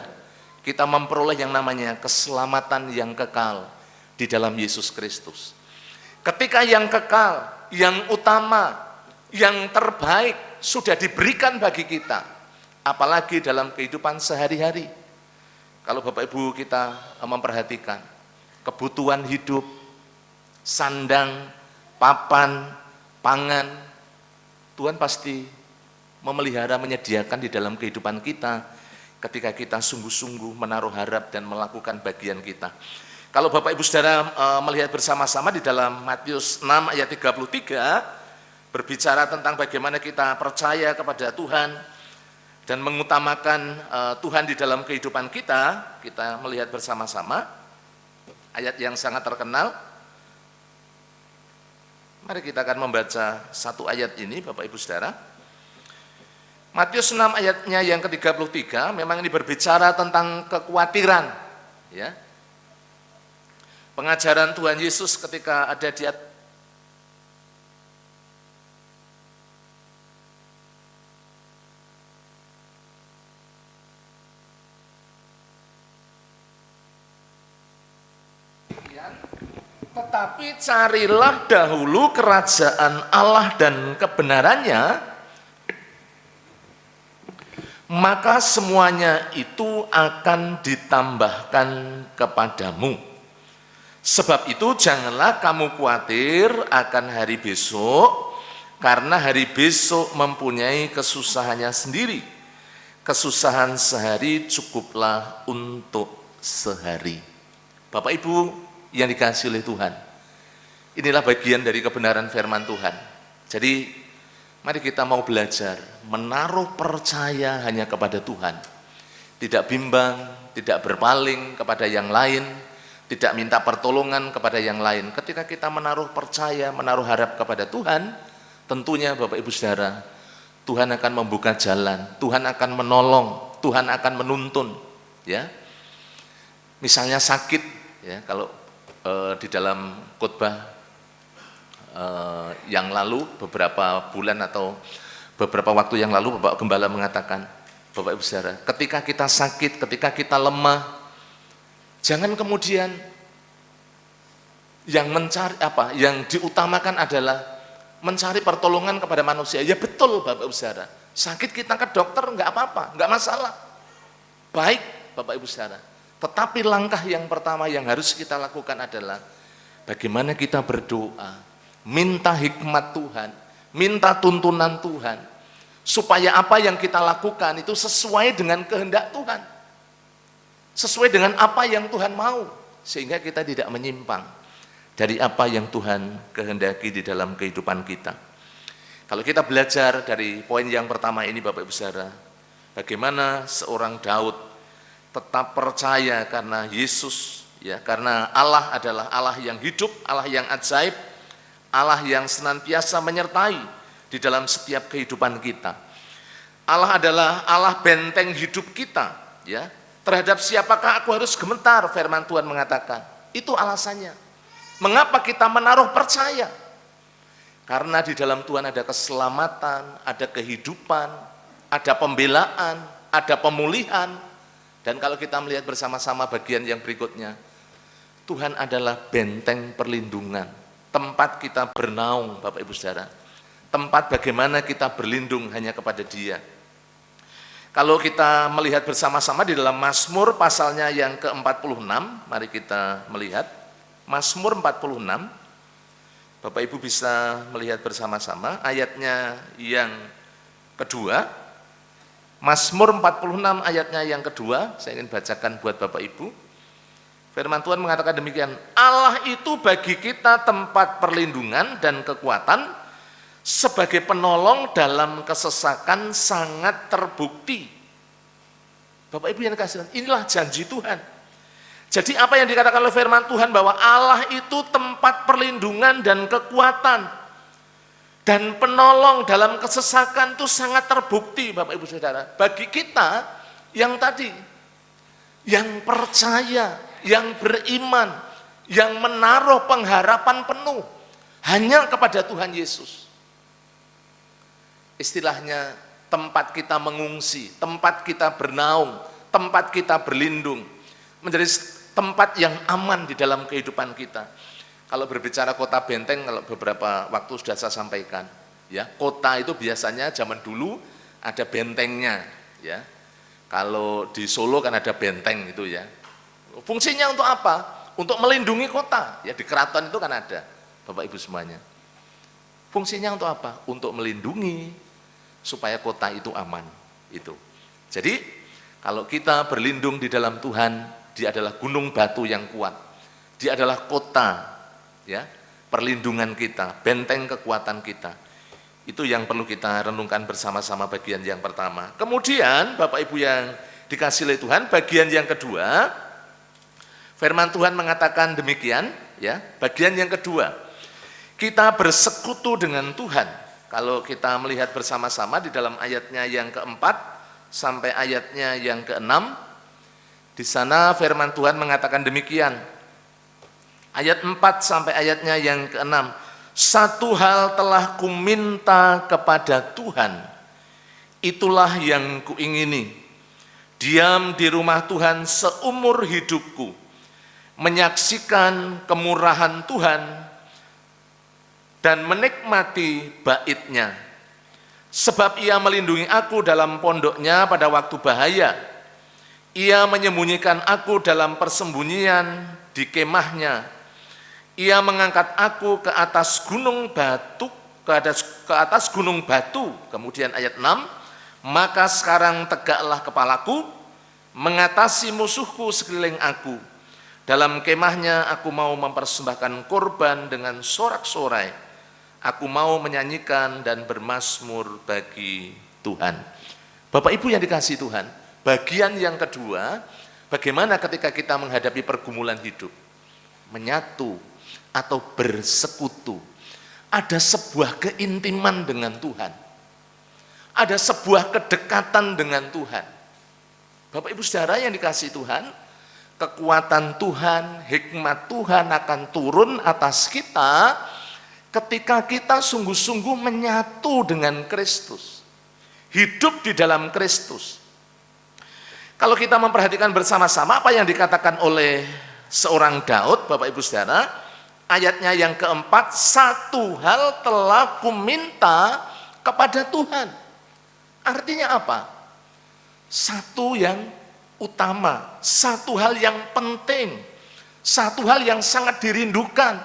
Kita memperoleh yang namanya keselamatan yang kekal di dalam Yesus Kristus. Ketika yang kekal, yang utama, yang terbaik sudah diberikan bagi kita, apalagi dalam kehidupan sehari-hari. Kalau Bapak Ibu kita memperhatikan kebutuhan hidup, sandang, papan, pangan, Tuhan pasti memelihara, menyediakan di dalam kehidupan kita ketika kita sungguh-sungguh menaruh harap dan melakukan bagian kita. Kalau Bapak Ibu Saudara melihat bersama-sama di dalam Matius 6 ayat 33, berbicara tentang bagaimana kita percaya kepada Tuhan dan mengutamakan Tuhan di dalam kehidupan kita, kita melihat bersama-sama ayat yang sangat terkenal. Mari kita akan membaca satu ayat ini Bapak Ibu Saudara. Matius 6 ayatnya yang ke-33, memang ini berbicara tentang kekhawatiran, ya. Pengajaran Tuhan Yesus ketika ada di tetapi carilah dahulu kerajaan Allah dan kebenarannya, maka semuanya itu akan ditambahkan kepadamu. Sebab itu janganlah kamu khawatir akan hari besok, karena hari besok mempunyai kesusahannya sendiri. Kesusahan sehari cukuplah untuk sehari. Bapak Ibu yang dikasihi oleh Tuhan, inilah bagian dari kebenaran firman Tuhan. Jadi mari kita mau belajar menaruh percaya hanya kepada Tuhan, tidak bimbang, tidak berpaling kepada yang lain, tidak minta pertolongan kepada yang lain. Ketika kita menaruh percaya, menaruh harap kepada Tuhan, tentunya Bapak Ibu Saudara, Tuhan akan membuka jalan, Tuhan akan menolong, Tuhan akan menuntun, ya. misalnya sakit, ya kalau di dalam khotbah yang lalu beberapa bulan atau beberapa waktu yang lalu Bapak Gembala mengatakan, Bapak Ibu Saudara, ketika kita sakit, ketika kita lemah, jangan kemudian yang mencari yang diutamakan adalah mencari pertolongan kepada manusia. Ya betul Bapak Ibu Saudara, sakit kita ke dokter nggak apa-apa, nggak masalah. Baik Bapak Ibu Saudara, tetapi langkah yang pertama yang harus kita lakukan adalah bagaimana kita berdoa, minta hikmat Tuhan, minta tuntunan Tuhan, supaya apa yang kita lakukan itu sesuai dengan kehendak Tuhan, sesuai dengan apa yang Tuhan mau, sehingga kita tidak menyimpang dari apa yang Tuhan kehendaki di dalam kehidupan kita. Kalau kita belajar dari poin yang pertama ini Bapak Ibu Saudara, bagaimana seorang Daud tetap percaya karena Yesus, ya, karena Allah adalah Allah yang hidup, Allah yang ajaib, Allah yang senantiasa menyertai di dalam setiap kehidupan kita. Allah adalah Allah benteng hidup kita, ya. Terhadap siapakah aku harus gemetar, firman Tuhan mengatakan. Itu alasannya. Mengapa kita menaruh percaya? Karena di dalam Tuhan ada keselamatan, ada kehidupan, ada pembelaan, ada pemulihan. Dan kalau kita melihat bersama-sama bagian yang berikutnya, Tuhan adalah benteng perlindungan, tempat kita bernaung Bapak Ibu Saudara, tempat bagaimana kita berlindung hanya kepada Dia. Kalau kita melihat bersama-sama di dalam Mazmur pasalnya yang ke-46, mari kita melihat Mazmur 46, Bapak Ibu bisa melihat bersama-sama ayatnya yang kedua. Mazmur 46 ayatnya yang kedua, saya ingin bacakan buat Bapak Ibu. Firman Tuhan mengatakan demikian, Allah itu bagi kita tempat perlindungan dan kekuatan, sebagai penolong dalam kesesakan sangat terbukti. Bapak Ibu yang dikasihi, inilah janji Tuhan. Jadi apa yang dikatakan oleh firman Tuhan bahwa Allah itu tempat perlindungan dan kekuatan dan penolong dalam kesesakan itu sangat terbukti Bapak Ibu Saudara. Bagi kita yang tadi, yang percaya, yang beriman, yang menaruh pengharapan penuh hanya kepada Tuhan Yesus. Istilahnya tempat kita mengungsi, tempat kita bernaung, tempat kita berlindung, menjadi tempat yang aman di dalam kehidupan kita. Kalau berbicara kota benteng, kalau beberapa waktu sudah saya sampaikan, ya, kota itu biasanya zaman dulu ada bentengnya, ya. Kalau di Solo kan ada benteng itu, ya. Fungsinya untuk apa? Untuk melindungi kota, ya, di keraton itu kan ada, Bapak Ibu semuanya. Fungsinya untuk apa? Untuk melindungi supaya kota itu aman, itu. Jadi kalau kita berlindung di dalam Tuhan, Dia adalah gunung batu yang kuat. Dia adalah kota, ya, perlindungan kita, benteng kekuatan kita. Itu yang perlu kita renungkan bersama-sama bagian yang pertama. Kemudian Bapak Ibu yang dikasihi oleh Tuhan, bagian yang kedua, firman Tuhan mengatakan demikian, ya. Bagian yang kedua, kita bersekutu dengan Tuhan. Kalau kita melihat bersama-sama di dalam ayatnya yang keempat sampai ayatnya yang keenam, di sana firman Tuhan mengatakan demikian. Ayat 4 sampai ayatnya yang ke-6. Satu hal telah kuminta kepada Tuhan, itulah yang kuingini. Diam di rumah Tuhan seumur hidupku, menyaksikan kemurahan Tuhan dan menikmati bait-Nya. Sebab Ia melindungi aku dalam pondoknya pada waktu bahaya. Ia menyembunyikan aku dalam persembunyian di kemahnya. Ia mengangkat aku ke atas gunung batu, ke atas gunung batu. Kemudian ayat 6, maka sekarang tegaklah kepalaku, mengatasi musuhku sekeliling aku. Dalam kemahnya aku mau mempersembahkan korban dengan sorak-sorai. Aku mau menyanyikan dan bermazmur bagi Tuhan. Bapak Ibu yang dikasihi Tuhan, bagian yang kedua, bagaimana ketika kita menghadapi pergumulan hidup, menyatu atau bersekutu. Ada sebuah keintiman dengan Tuhan. Ada sebuah kedekatan dengan Tuhan. Bapak Ibu Saudara yang dikasihi Tuhan, kekuatan Tuhan, hikmat Tuhan akan turun atas kita ketika kita sungguh-sungguh menyatu dengan Kristus, hidup di dalam Kristus. Kalau kita memperhatikan bersama-sama apa yang dikatakan oleh seorang Daud, Bapak Ibu Saudara, ayatnya yang keempat, satu hal telah kuminta kepada Tuhan. Artinya apa? Satu yang utama, satu hal yang penting, satu hal yang sangat dirindukan,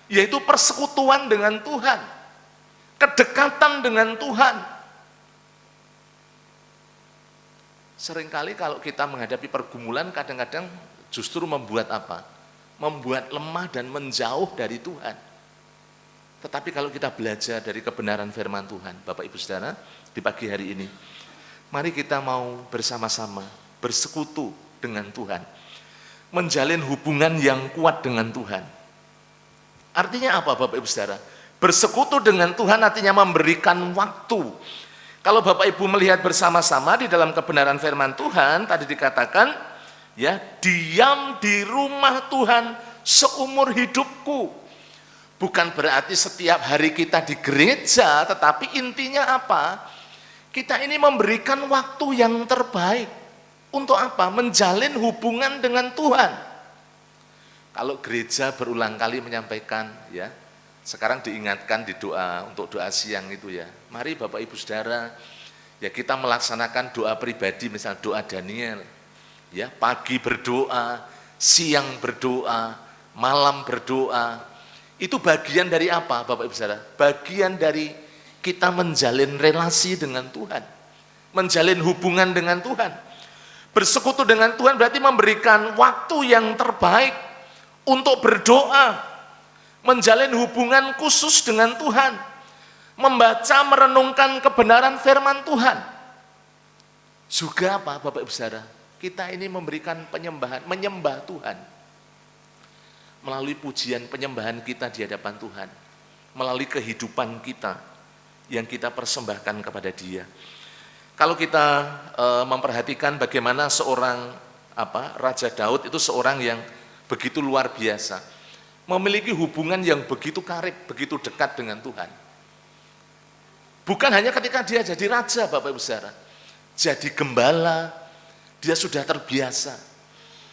yaitu persekutuan dengan Tuhan, kedekatan dengan Tuhan. Seringkali kalau kita menghadapi pergumulan, kadang-kadang justru membuat apa? Membuat lemah dan menjauh dari Tuhan. Tetapi kalau kita belajar dari kebenaran firman Tuhan, Bapak Ibu Saudara, di pagi hari ini, mari kita mau bersama-sama bersekutu dengan Tuhan, menjalin hubungan yang kuat dengan Tuhan. Artinya apa Bapak Ibu Saudara? Bersekutu dengan Tuhan artinya memberikan waktu. Kalau Bapak Ibu melihat bersama-sama di dalam kebenaran firman Tuhan, tadi dikatakan, ya, diam di rumah Tuhan seumur hidupku. Bukan berarti setiap hari kita di gereja, tetapi intinya apa? Kita ini memberikan waktu yang terbaik. Untuk apa? Menjalin hubungan dengan Tuhan. Kalau gereja berulang kali menyampaikan, ya, sekarang diingatkan di doa, untuk doa siang itu ya, mari Bapak Ibu Saudara, ya kita melaksanakan doa pribadi, misal doa Daniel, ya, pagi berdoa, siang berdoa, malam berdoa. Itu bagian dari apa Bapak Ibu Saudara? Bagian dari kita menjalin relasi dengan Tuhan, menjalin hubungan dengan Tuhan. Bersekutu dengan Tuhan berarti memberikan waktu yang terbaik untuk berdoa, menjalin hubungan khusus dengan Tuhan, membaca, merenungkan kebenaran firman Tuhan. Juga apa Bapak Ibu Saudara? Kita ini memberikan penyembahan, menyembah Tuhan. Melalui pujian penyembahan kita di hadapan Tuhan, melalui kehidupan kita yang kita persembahkan kepada Dia. Kalau kita memperhatikan bagaimana seorang Raja Daud itu seorang yang begitu luar biasa, memiliki hubungan yang begitu karib, begitu dekat dengan Tuhan. Bukan hanya ketika dia jadi raja Bapak Ibu Saudara, jadi gembala, dia sudah terbiasa.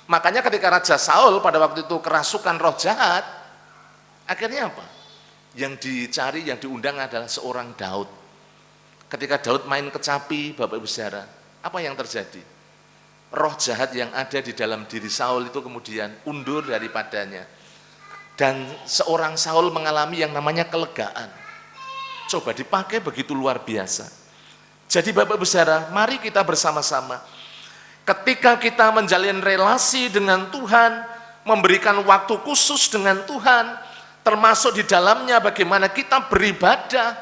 Makanya ketika Raja Saul pada waktu itu kerasukan roh jahat, akhirnya apa? Yang dicari, yang diundang adalah seorang Daud. Ketika Daud main kecapi Bapak Ibu Saudara, apa yang terjadi? Roh jahat yang ada di dalam diri Saul itu kemudian undur daripadanya. Dan seorang Saul mengalami yang namanya kelegaan. Coba dipakai begitu luar biasa. Jadi Bapak Ibu Saudara, mari kita bersama-sama. Ketika kita menjalin relasi dengan Tuhan, memberikan waktu khusus dengan Tuhan, termasuk di dalamnya bagaimana kita beribadah,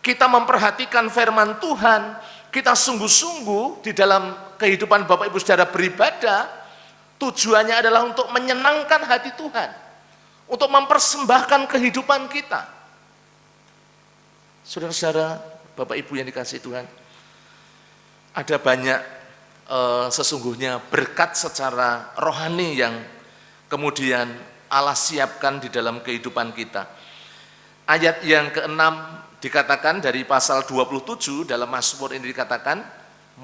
kita memperhatikan firman Tuhan, kita sungguh-sungguh di dalam kehidupan Bapak Ibu Saudara beribadah, tujuannya adalah untuk menyenangkan hati Tuhan, untuk mempersembahkan kehidupan kita. Saudara-saudara, Bapak Ibu yang dikasihi Tuhan, ada banyak sesungguhnya berkat secara rohani yang kemudian Allah siapkan di dalam kehidupan kita. Ayat yang ke-6 dikatakan dari pasal 27 dalam Mazmur ini dikatakan,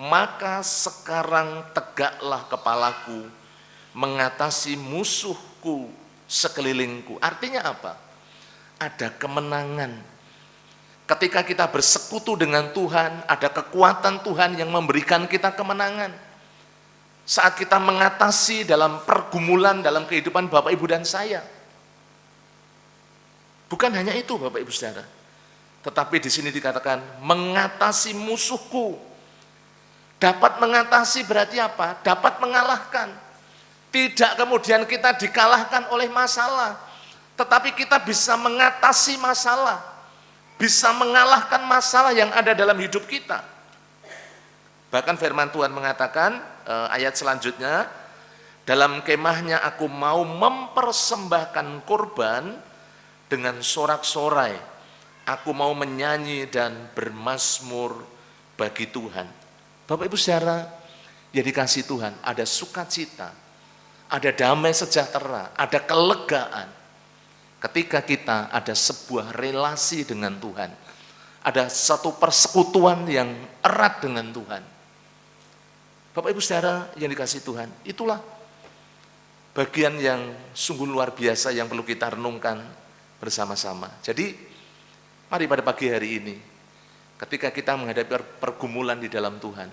maka sekarang tegaklah kepalaku mengatasi musuhku sekelilingku. Artinya apa? Ada kemenangan. Ketika kita bersekutu dengan Tuhan, ada kekuatan Tuhan yang memberikan kita kemenangan. Saat kita mengatasi dalam pergumulan dalam kehidupan Bapak Ibu dan saya. Bukan hanya itu Bapak Ibu Saudara. Tetapi di sini dikatakan mengatasi musuhku. Dapat mengatasi berarti apa? Dapat mengalahkan. Tidak kemudian kita dikalahkan oleh masalah, tetapi kita bisa mengatasi masalah, bisa mengalahkan masalah yang ada dalam hidup kita. Bahkan firman Tuhan mengatakan, ayat selanjutnya, dalam kemahnya aku mau mempersembahkan korban dengan sorak-sorai, aku mau menyanyi dan bermazmur bagi Tuhan. Bapak Ibu Saudara, yang dikasihi Tuhan, ada sukacita, ada damai sejahtera, ada kelegaan. Ketika kita ada sebuah relasi dengan Tuhan, ada satu persekutuan yang erat dengan Tuhan. Bapak Ibu Saudara yang dikasihi Tuhan, itulah bagian yang sungguh luar biasa yang perlu kita renungkan bersama-sama. Jadi, mari pada pagi hari ini, ketika kita menghadapi pergumulan di dalam Tuhan,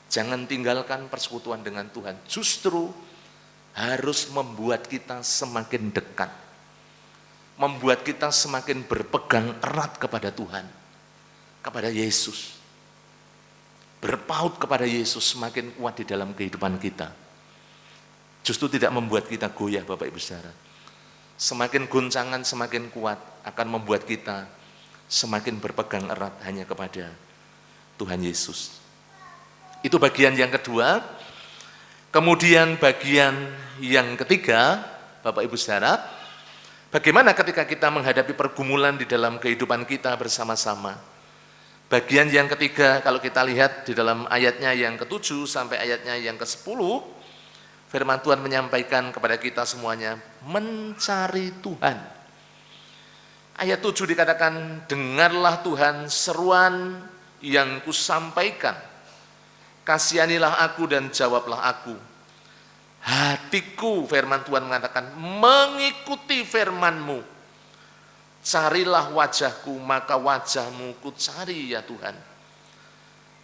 jangan tinggalkan persekutuan dengan Tuhan. Justru harus membuat kita semakin dekat, membuat kita semakin berpegang erat kepada Tuhan, kepada Yesus. Berpaut kepada Yesus semakin kuat di dalam kehidupan kita. Justru tidak membuat kita goyah, Bapak Ibu Saudara. Semakin goncangan semakin kuat akan membuat kita semakin berpegang erat hanya kepada Tuhan Yesus. Itu bagian yang kedua. Kemudian bagian yang ketiga, Bapak Ibu Saudara, bagaimana ketika kita menghadapi pergumulan di dalam kehidupan kita bersama-sama. Bagian yang ketiga, kalau kita lihat di dalam ayatnya yang ke-7 sampai ayatnya yang ke-10, firman Tuhan menyampaikan kepada kita semuanya, mencari Tuhan. Ayat 7 dikatakan, dengarlah Tuhan seruan yang kusampaikan. Kasihanilah aku dan jawablah aku. Hatiku, firman Tuhan mengatakan, mengikuti firman-Mu. Carilah wajahku, maka wajah-Mu ku cari ya Tuhan.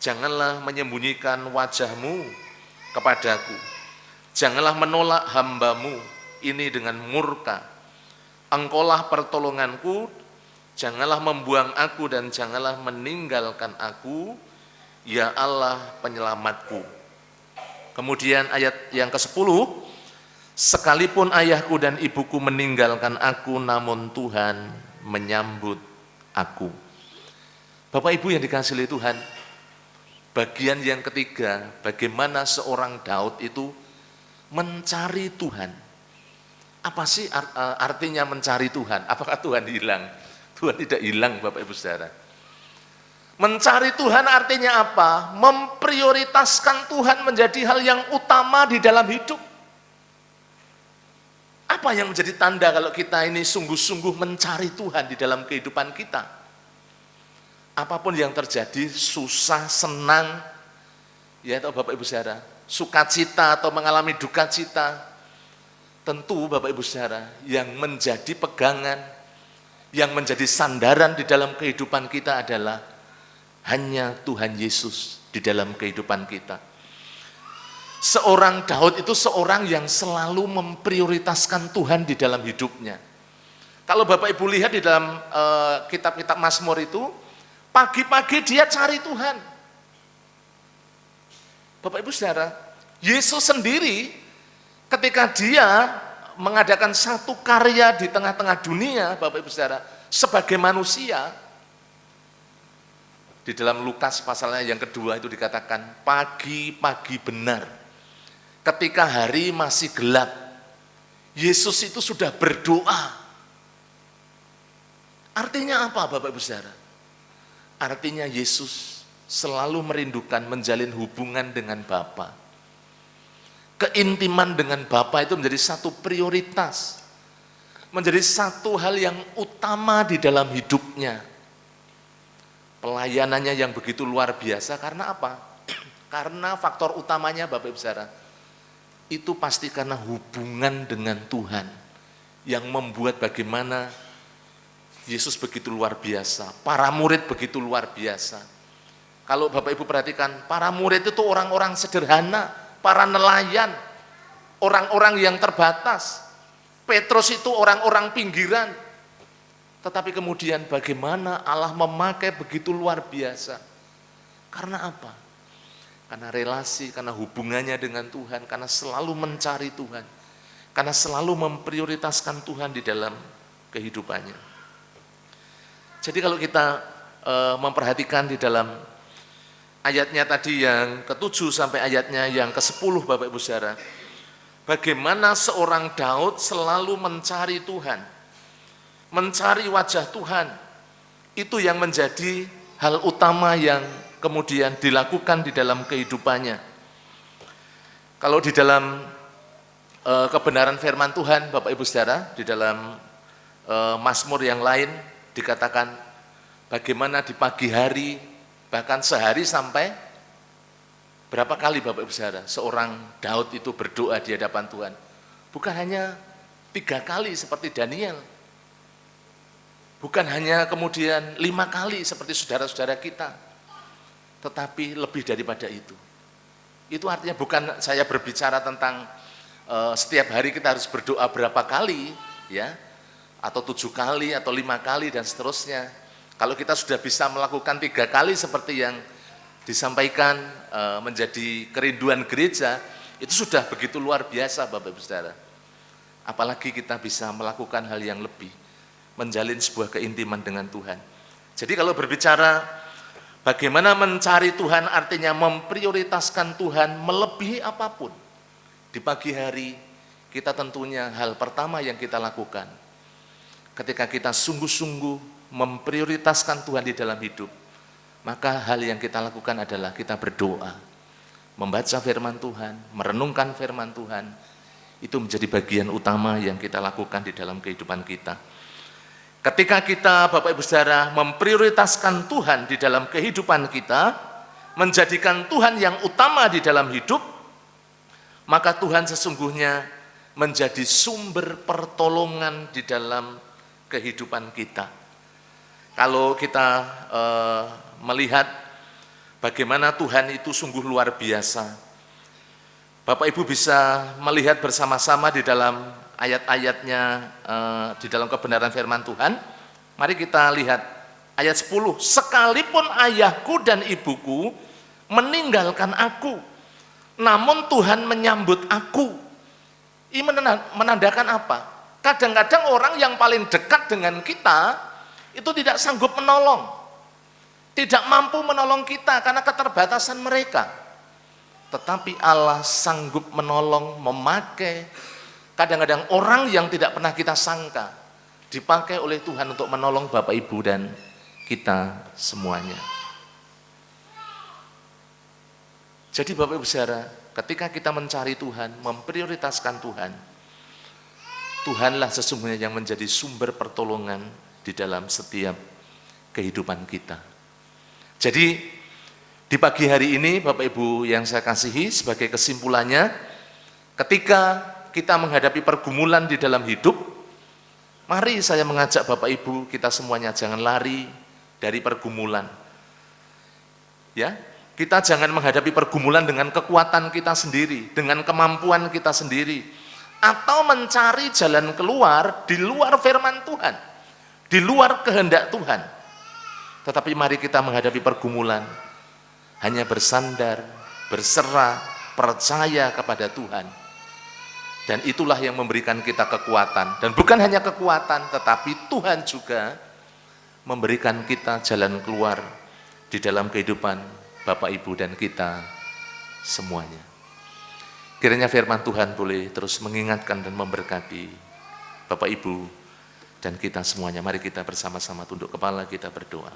Janganlah menyembunyikan wajah-Mu kepadaku. Janganlah menolak hamba-Mu ini dengan murka. Engkaulah pertolonganku, janganlah membuang aku dan janganlah meninggalkan aku, ya Allah penyelamatku. Kemudian ayat yang ke-10, sekalipun ayahku dan ibuku meninggalkan aku, namun Tuhan menyambut aku. Bapak Ibu yang dikasihi Tuhan, bagian yang ketiga, bagaimana seorang Daud itu mencari Tuhan. Apa sih artinya mencari Tuhan? Apakah Tuhan hilang? Tuhan tidak hilang, Bapak Ibu Saudara. Mencari Tuhan artinya apa? Memprioritaskan Tuhan menjadi hal yang utama di dalam hidup. Apa yang menjadi tanda kalau kita ini sungguh-sungguh mencari Tuhan di dalam kehidupan kita? Apapun yang terjadi, susah, senang, ya atau Bapak Ibu Saudara, sukacita atau mengalami duka cita, tentu Bapak Ibu Saudara, yang menjadi pegangan, yang menjadi sandaran di dalam kehidupan kita adalah hanya Tuhan Yesus di dalam kehidupan kita. Seorang Daud itu seorang yang selalu memprioritaskan Tuhan di dalam hidupnya. Kalau Bapak Ibu lihat di dalam kitab-kitab Mazmur itu, pagi-pagi dia cari Tuhan. Bapak Ibu Saudara, Yesus sendiri ketika dia mengadakan satu karya di tengah-tengah dunia, Bapak Ibu Saudara, sebagai manusia, di dalam Lukas pasalnya yang kedua itu dikatakan, pagi-pagi benar. Ketika hari masih gelap, Yesus itu sudah berdoa. Artinya apa Bapak Ibu Saudara? Artinya Yesus selalu merindukan menjalin hubungan dengan Bapa. Keintiman dengan Bapa itu menjadi satu prioritas. Menjadi satu hal yang utama di dalam hidupnya. Pelayanannya yang begitu luar biasa karena apa? Karena faktor utamanya Bapak Ibu Saudara, itu pasti karena hubungan dengan Tuhan yang membuat bagaimana Yesus begitu luar biasa, para murid begitu luar biasa. Kalau Bapak Ibu perhatikan, para murid itu orang-orang sederhana, para nelayan, orang-orang yang terbatas. Petrus itu orang-orang pinggiran. Tetapi kemudian bagaimana Allah memakai begitu luar biasa. Karena apa? Karena relasi, karena hubungannya dengan Tuhan, karena selalu mencari Tuhan, karena selalu memprioritaskan Tuhan di dalam kehidupannya. Jadi kalau kita memperhatikan di dalam ayatnya tadi yang ke-7 sampai ayatnya yang ke-10 Bapak Ibu Saudara, bagaimana seorang Daud selalu mencari Tuhan, mencari wajah Tuhan, itu yang menjadi hal utama yang kemudian dilakukan di dalam kehidupannya. Kalau di dalam kebenaran firman Tuhan, Bapak Ibu Saudara, di dalam Mazmur yang lain dikatakan bagaimana di pagi hari, bahkan sehari sampai berapa kali Bapak Ibu Saudara, seorang Daud itu berdoa di hadapan Tuhan. Bukan hanya 3 kali seperti Daniel, bukan hanya kemudian 5 kali seperti saudara-saudara kita, tetapi lebih daripada itu. Itu artinya bukan saya berbicara tentang setiap hari kita harus berdoa berapa kali, ya, atau 7 kali, atau 5 kali, dan seterusnya. Kalau kita sudah bisa melakukan 3 kali seperti yang disampaikan menjadi kerinduan gereja, itu sudah begitu luar biasa Bapak Ibu Saudara. Apalagi kita bisa melakukan hal yang lebih, menjalin sebuah keintiman dengan Tuhan. Jadi kalau berbicara bagaimana mencari Tuhan, artinya memprioritaskan Tuhan melebihi apapun. Di pagi hari, kita tentunya hal pertama yang kita lakukan, ketika kita sungguh-sungguh memprioritaskan Tuhan di dalam hidup, maka hal yang kita lakukan adalah kita berdoa, membaca firman Tuhan, merenungkan firman Tuhan. Itu menjadi bagian utama yang kita lakukan di dalam kehidupan kita. Ketika kita, Bapak Ibu Saudara, memprioritaskan Tuhan di dalam kehidupan kita, menjadikan Tuhan yang utama di dalam hidup, maka Tuhan sesungguhnya menjadi sumber pertolongan di dalam kehidupan kita. Kalau kita melihat bagaimana Tuhan itu sungguh luar biasa, Bapak Ibu bisa melihat bersama-sama di dalam ayat-ayatnya, di dalam kebenaran firman Tuhan. Mari kita lihat ayat 10. Sekalipun ayahku dan ibuku meninggalkan aku, namun Tuhan menyambut aku. Ini menandakan apa? Kadang-kadang orang yang paling dekat dengan kita itu tidak sanggup menolong, tidak mampu menolong kita karena keterbatasan mereka. Tetapi Allah sanggup menolong, memakai kadang-kadang orang yang tidak pernah kita sangka, dipakai oleh Tuhan untuk menolong Bapak Ibu dan kita semuanya. Jadi Bapak Ibu Saudara, ketika kita mencari Tuhan, memprioritaskan Tuhan, Tuhanlah sesungguhnya yang menjadi sumber pertolongan di dalam setiap kehidupan kita. Jadi di pagi hari ini Bapak Ibu yang saya kasihi, sebagai kesimpulannya, ketika kita menghadapi pergumulan di dalam hidup, mari saya mengajak Bapak Ibu kita semuanya jangan lari dari pergumulan. Ya, kita jangan menghadapi pergumulan dengan kekuatan kita sendiri, dengan kemampuan kita sendiri, atau mencari jalan keluar di luar firman Tuhan, di luar kehendak Tuhan. Tetapi mari kita menghadapi pergumulan hanya bersandar, berserah, percaya kepada Tuhan. Dan itulah yang memberikan kita kekuatan. Dan bukan hanya kekuatan, tetapi Tuhan juga memberikan kita jalan keluar di dalam kehidupan Bapak Ibu dan kita semuanya. Kiranya firman Tuhan boleh terus mengingatkan dan memberkati Bapak Ibu dan kita semuanya. Mari kita bersama-sama tunduk kepala, kita berdoa.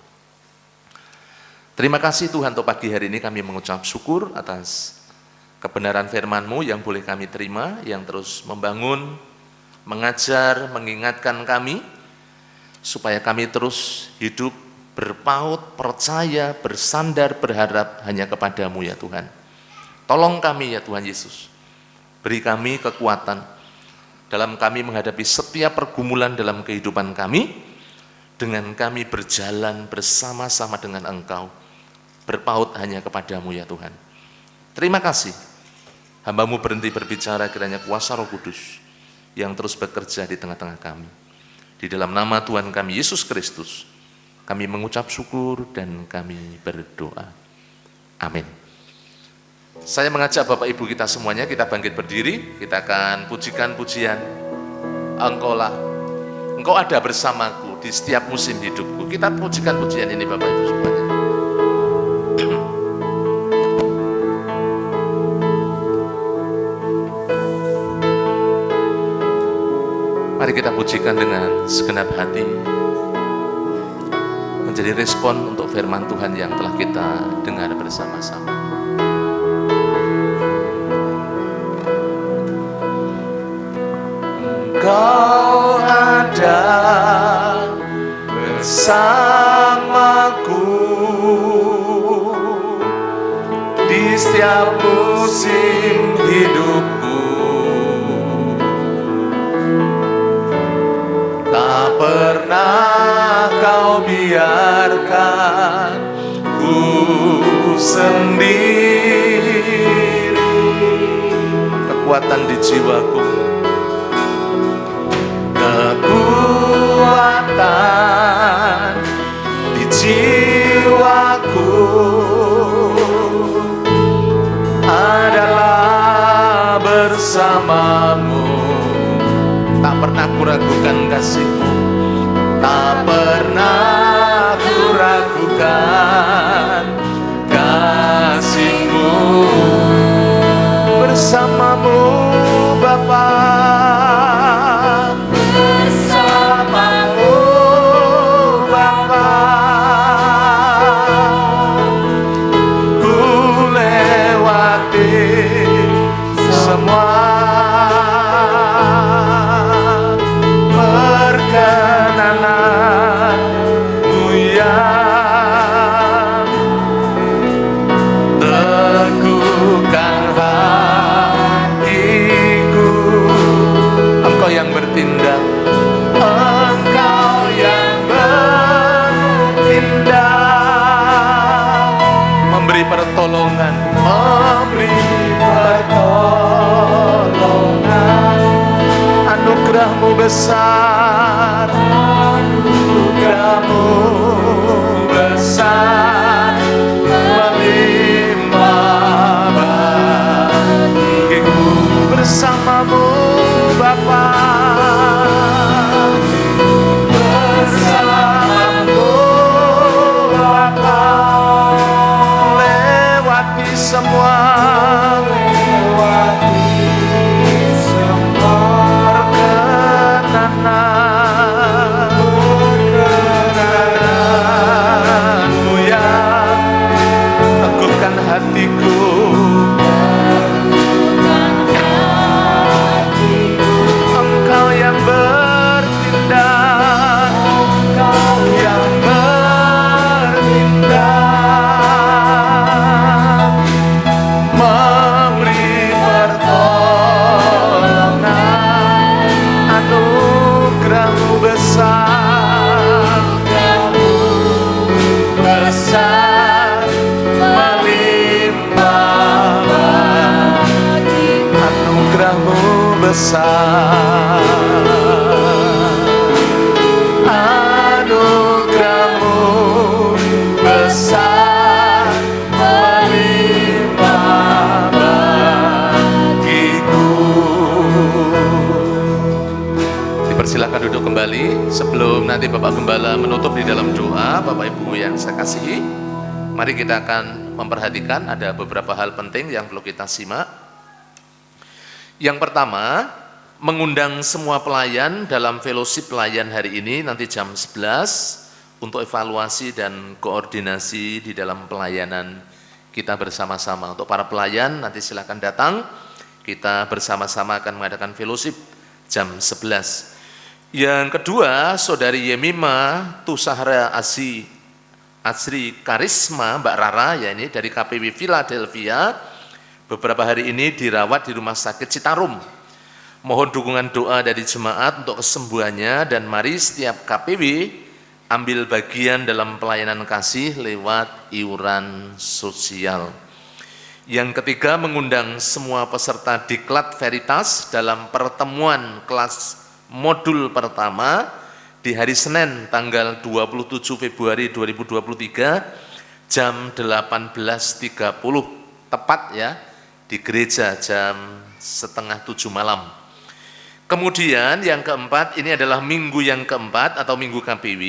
Terima kasih Tuhan untuk pagi hari ini kami mengucap syukur atas kebenaran firman-Mu yang boleh kami terima, yang terus membangun, mengajar, mengingatkan kami, supaya kami terus hidup berpaut, percaya, bersandar, berharap hanya kepada-Mu ya Tuhan. Tolong kami ya Tuhan Yesus, beri kami kekuatan dalam kami menghadapi setiap pergumulan dalam kehidupan kami, dengan kami berjalan bersama-sama dengan Engkau, berpaut hanya kepada-Mu ya Tuhan. Terima kasih, hamba-Mu berhenti berbicara, kiranya kuasa Roh Kudus yang terus bekerja di tengah-tengah kami. Di dalam nama Tuhan kami Yesus Kristus, kami mengucap syukur dan kami berdoa. Amin. Saya mengajak Bapak Ibu kita semuanya, kita bangkit berdiri, kita akan pujikan pujian Engkau ada bersamaku di setiap musim hidupku. Kita pujikan pujian ini Bapak Ibu semuanya. Mari kita pujikan dengan segenap hati, menjadi respon untuk firman Tuhan yang telah kita dengar bersama-sama. bersamaku di setiap musim hidupku. Tak pernah kau biarkan ku sendiri. Kekuatan di jiwaku, kekuatan di jiwaku adalah bersamamu. Tak pernah kuragukan kasih-Mu, tak pernah kuragukan kasih-Mu. Bersamamu Bapa, bersamamu Bapa, ku lewati semua perkenananmu yang teguhkan hatiku. Engkau yang bertindak, Engkau yang bertindak, memberi pertolongan, memberi pertolongan. Anugerah-Mu besar, anugerah-Mu besar, melimpah bagiku. Bersamamu Bapa, bersamamu Bapa, lewati semua perkenananmu yang teguhkan hatiku. Engkau yang bertindak, Engkau yang bertindak, memberi pertolongan. Anugerah-Mu besar, besar, melimpah bagi. Anugerah-Mu besar, anugerah-Mu besar, melimpah bagiku. Dipersilakan duduk kembali. Sebelum nanti Bapak Gembala menutup di dalam doa, Bapak Ibu yang saya kasihi, mari kita akan memperhatikan ada beberapa hal penting yang perlu kita simak. Yang pertama, mengundang semua pelayan dalam fellowship pelayan hari ini nanti jam 11 untuk evaluasi dan koordinasi di dalam pelayanan kita bersama-sama. Untuk para pelayan nanti silakan datang, kita bersama-sama akan mengadakan fellowship jam 11. Yang kedua, Saudari Yemima Tusahra Asri Karisma, Mbak Rara, ya ini dari KPW Philadelphia, beberapa hari ini dirawat di Rumah Sakit Citarum. Mohon dukungan doa dari jemaat untuk kesembuhannya, dan mari setiap KPW ambil bagian dalam pelayanan kasih lewat iuran sosial. Yang ketiga, mengundang semua peserta Diklat Veritas dalam pertemuan kelas modul pertama di hari Senin tanggal 27 Februari 2023 jam 18.30 tepat ya, di gereja jam 6:30 malam. Kemudian yang keempat, ini adalah minggu yang keempat atau minggu KPW.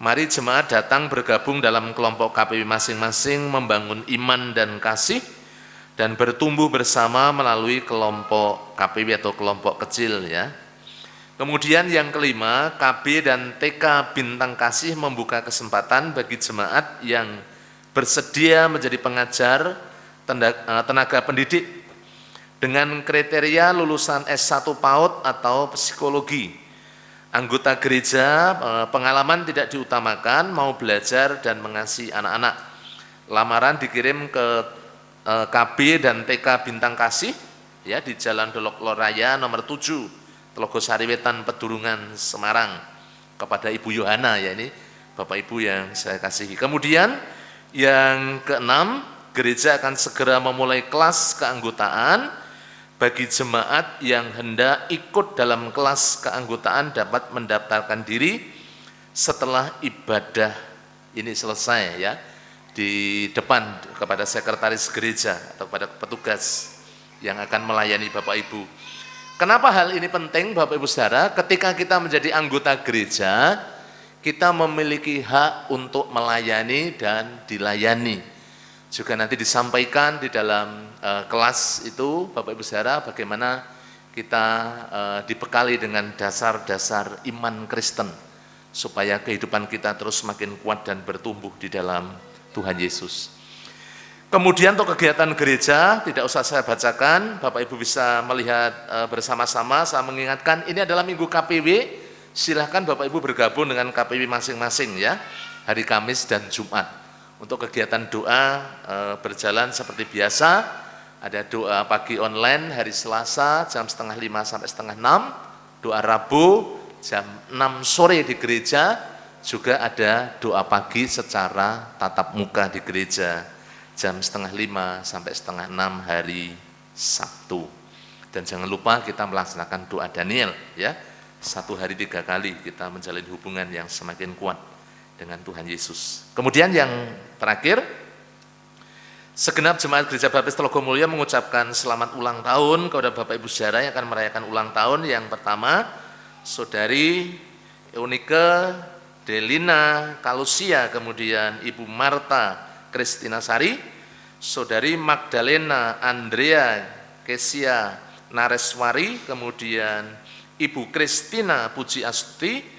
Mari jemaat datang bergabung dalam kelompok KPW masing-masing, membangun iman dan kasih dan bertumbuh bersama melalui kelompok KPW atau kelompok kecil ya. Kemudian yang kelima, KB dan TK Bintang Kasih membuka kesempatan bagi jemaat yang bersedia menjadi pengajar tenaga pendidik dengan kriteria lulusan S1 PAUD atau psikologi. Anggota gereja pengalaman tidak diutamakan, mau belajar dan mengasihi anak-anak. Lamaran dikirim ke KB dan TK Bintang Kasih ya di Jalan Dolok Loraya nomor 7, Telogosari Wetan, Pedurungan, Semarang, kepada Ibu Yohana, ya ini Bapak Ibu yang saya kasihi. Kemudian yang keenam, gereja akan segera memulai kelas keanggotaan. Bagi jemaat yang hendak ikut dalam kelas keanggotaan dapat mendaftarkan diri setelah ibadah ini selesai ya, di depan kepada sekretaris gereja atau kepada petugas yang akan melayani Bapak Ibu. Kenapa hal ini penting Bapak Ibu Saudara? Ketika kita menjadi anggota gereja, kita memiliki hak untuk melayani dan dilayani. Juga nanti disampaikan di dalam kelas itu Bapak Ibu Saudara bagaimana kita dibekali dengan dasar-dasar iman Kristen supaya kehidupan kita terus makin kuat dan bertumbuh di dalam Tuhan Yesus. Kemudian untuk kegiatan gereja tidak usah saya bacakan, Bapak Ibu bisa melihat bersama-sama. Saya mengingatkan ini adalah Minggu KPW, silahkan Bapak Ibu bergabung dengan KPW masing-masing ya, hari Kamis dan Jumat. Untuk kegiatan doa berjalan seperti biasa, ada doa pagi online hari Selasa jam 4:30 sampai 5:30, doa Rabu jam 6 sore di gereja, juga ada doa pagi secara tatap muka di gereja jam 4:30 sampai 5:30 hari Sabtu. Dan jangan lupa kita melaksanakan doa Daniel ya, 1 hari 3 kali kita menjalin hubungan yang semakin kuat dengan Tuhan Yesus. Kemudian yang terakhir, segenap jemaat Gereja Baptis Telogomulyo mengucapkan selamat ulang tahun kepada Bapak Ibu Saudara yang akan merayakan ulang tahun. Yang pertama, Saudari Eunike Delina Kalusia, kemudian Ibu Marta Kristina Sari, Saudari Magdalena Andrea Kesia Nareswari, kemudian Ibu Kristina Puji Astuti,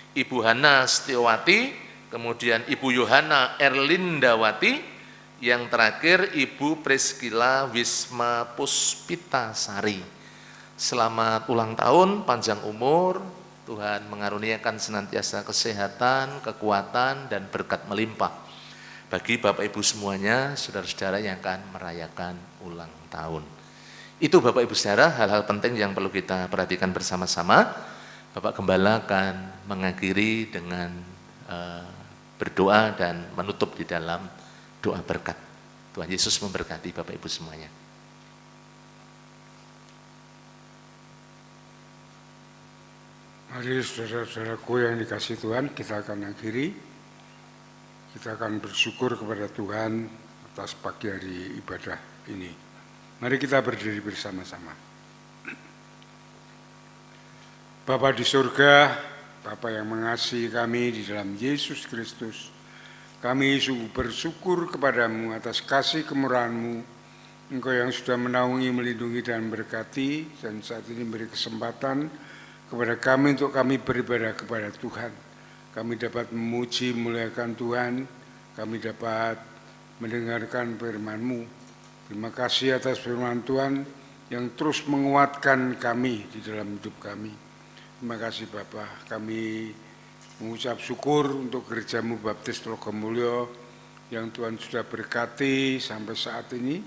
Ibu Hana Setiawati, kemudian Ibu Yohana Erlindawati, yang terakhir Ibu Priskila Wisma Puspitasari. Selamat ulang tahun, panjang umur, Tuhan mengaruniakan senantiasa kesehatan, kekuatan, dan berkat melimpah bagi Bapak Ibu semuanya, saudara-saudara yang akan merayakan ulang tahun. Itu Bapak Ibu Saudara, hal-hal penting yang perlu kita perhatikan bersama-sama. Bapak Gembala akan mengakhiri dengan berdoa dan menutup di dalam doa berkat. Tuhan Yesus memberkati Bapak Ibu semuanya. Mari saudara-saudaraku yang dikasihi Tuhan, kita akan akhiri. Kita akan bersyukur kepada Tuhan atas pagi hari ibadah ini. Mari kita berdiri bersama-sama. Bapa di surga, Bapa yang mengasihi kami di dalam Yesus Kristus, kami sungguh bersyukur kepadamu atas kasih kemurahan-Mu, Engkau yang sudah menaungi, melindungi, dan berkati, dan saat ini beri kesempatan kepada kami untuk kami beribadah kepada Tuhan. Kami dapat memuji, memuliakan Tuhan, kami dapat mendengarkan firman-Mu. Terima kasih atas firman Tuhan yang terus menguatkan kami di dalam hidup kami. Terima kasih Bapak, kami mengucap syukur untuk Gereja-Mu Baptis Telogomulyo yang Tuhan sudah berkati sampai saat ini,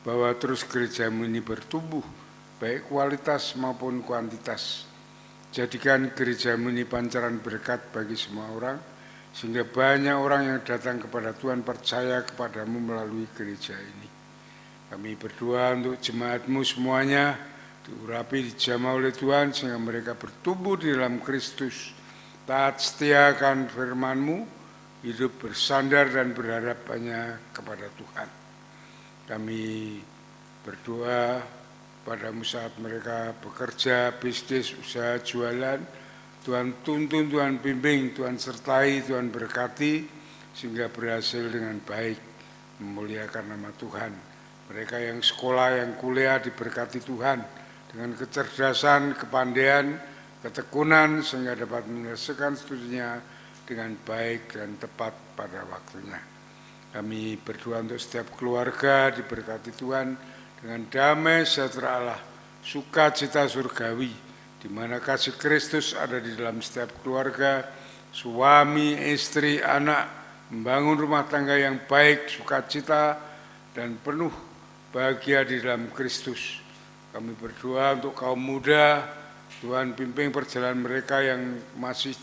bahwa terus Gereja-Mu ini bertumbuh, baik kualitas maupun kuantitas. Jadikan Gereja-Mu ini pancaran berkat bagi semua orang, sehingga banyak orang yang datang kepada Tuhan percaya kepada-Mu melalui gereja ini. Kami berdoa untuk jemaat-Mu semuanya, diurapi, dijamah oleh Tuhan sehingga mereka bertumbuh di dalam Kristus, taat setia akan firman-Mu, hidup bersandar dan berharap hanya kepada Tuhan. Kami berdoa pada-Mu saat mereka bekerja, bisnis, usaha, jualan, Tuhan tuntun, Tuhan bimbing, Tuhan sertai, Tuhan berkati, sehingga berhasil dengan baik memuliakan nama Tuhan. Mereka yang sekolah, yang kuliah diberkati Tuhan, dengan kecerdasan, kepandaian, ketekunan, sehingga dapat menyelesaikan studinya dengan baik dan tepat pada waktunya. Kami berdoa untuk setiap keluarga diberkati Tuhan dengan damai sejahtera Allah, sukacita surgawi, di mana kasih Kristus ada di dalam setiap keluarga, suami, istri, anak, membangun rumah tangga yang baik, sukacita, dan penuh bahagia di dalam Kristus. Kami berdoa untuk kaum muda, Tuhan pimpin perjalanan mereka yang masih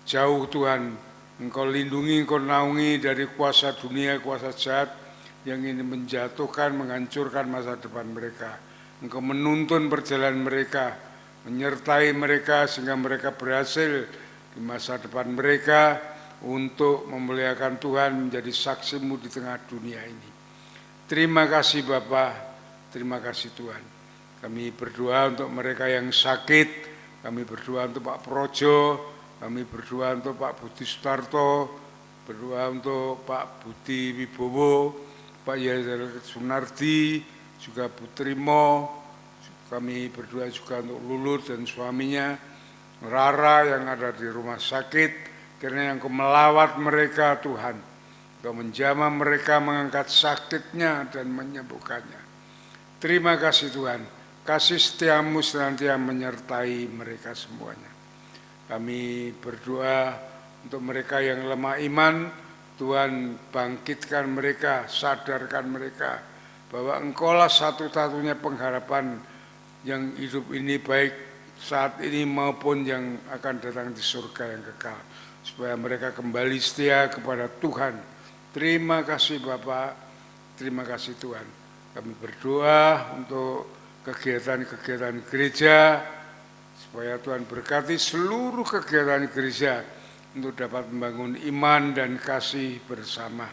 jauh Tuhan. Engkau lindungi, Engkau naungi dari kuasa dunia, kuasa jahat yang ingin menjatuhkan, menghancurkan masa depan mereka. Engkau menuntun perjalanan mereka, menyertai mereka sehingga mereka berhasil di masa depan mereka untuk memuliakan Tuhan, menjadi saksi-Mu di tengah dunia ini. Terima kasih Bapa, terima kasih Tuhan. Kami berdoa untuk mereka yang sakit, kami berdoa untuk Pak Projo, kami berdoa untuk Pak Budi Sutarto, berdoa untuk Pak Budi Wibowo, Pak Yadar Sunardi, juga Putrimo. Kami berdoa juga untuk Lulut dan suaminya, Rara yang ada di rumah sakit, karena Engkau melawat mereka Tuhan. Engkau menjamah mereka, mengangkat sakitnya dan menyembuhkannya. Terima kasih Tuhan, kasih setiamu senantiasa menyertai mereka semuanya. Kami berdoa untuk mereka yang lemah iman, Tuhan bangkitkan mereka, sadarkan mereka bahwa Engkaulah satu-satunya pengharapan yang hidup ini, baik saat ini maupun yang akan datang di surga yang kekal, supaya mereka kembali setia kepada Tuhan. Terima kasih Bapak, terima kasih Tuhan. Kami berdoa untuk kegiatan-kegiatan gereja, supaya Tuhan berkati seluruh kegiatan gereja untuk dapat membangun iman dan kasih bersama.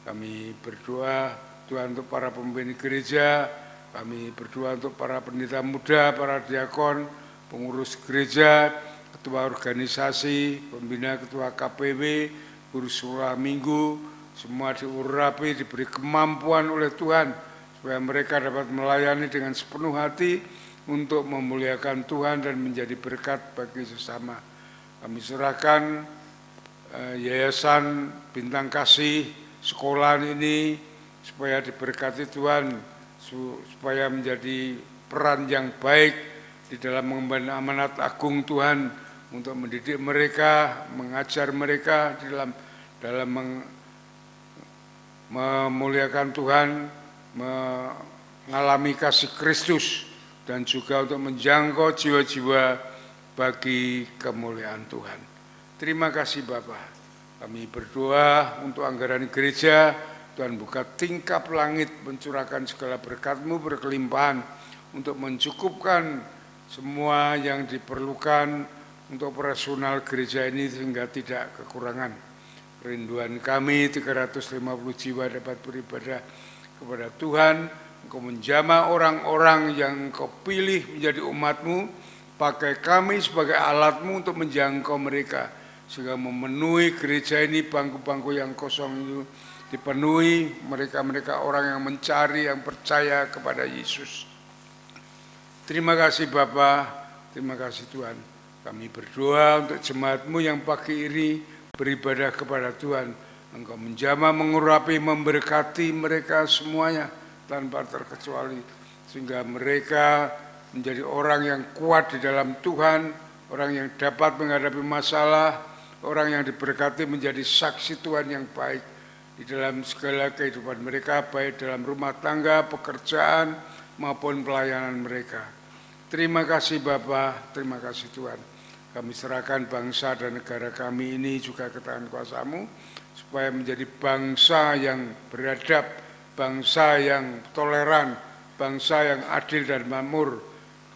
Kami berdoa Tuhan untuk para pemimpin gereja, kami berdoa untuk para pendeta muda, para diakon, pengurus gereja, ketua organisasi, pembina, ketua KPW, guru sekolah minggu, semua diurapi, diberi kemampuan oleh Tuhan, supaya mereka dapat melayani dengan sepenuh hati untuk memuliakan Tuhan dan menjadi berkat bagi sesama. Kami serahkan Yayasan Bintang Kasih sekolah ini supaya diberkati Tuhan, supaya menjadi peran yang baik di dalam mengemban amanat agung Tuhan untuk mendidik mereka, mengajar mereka di dalam memuliakan Tuhan, mengalami kasih Kristus, dan juga untuk menjangkau jiwa-jiwa bagi kemuliaan Tuhan. Terima kasih Bapak. Kami berdoa untuk anggaran gereja, Tuhan buka tingkap langit, mencurahkan segala berkat-Mu berkelimpahan untuk mencukupkan semua yang diperlukan untuk operasional gereja ini sehingga tidak kekurangan. Kerinduan kami 350 jiwa dapat beribadah kepada Tuhan. Engkau menjamah orang-orang yang Engkau pilih menjadi umat-Mu, pakai kami sebagai alat-Mu untuk menjangkau mereka, sehingga memenuhi gereja ini, bangku-bangku yang kosong itu dipenuhi, mereka-mereka orang yang mencari, yang percaya kepada Yesus. Terima kasih Bapa, terima kasih Tuhan. Kami berdoa untuk jemaat-Mu yang pagi ini beribadah kepada Tuhan. Engkau menjamah, mengurapi, memberkati mereka semuanya tanpa terkecuali, sehingga mereka menjadi orang yang kuat di dalam Tuhan, orang yang dapat menghadapi masalah, orang yang diberkati menjadi saksi Tuhan yang baik di dalam segala kehidupan mereka, baik dalam rumah tangga, pekerjaan, maupun pelayanan mereka. Terima kasih Bapa, terima kasih Tuhan. Kami serahkan bangsa dan negara kami ini juga ke tangan kuasa-Mu, supaya menjadi bangsa yang beradab, bangsa yang toleran, bangsa yang adil dan makmur.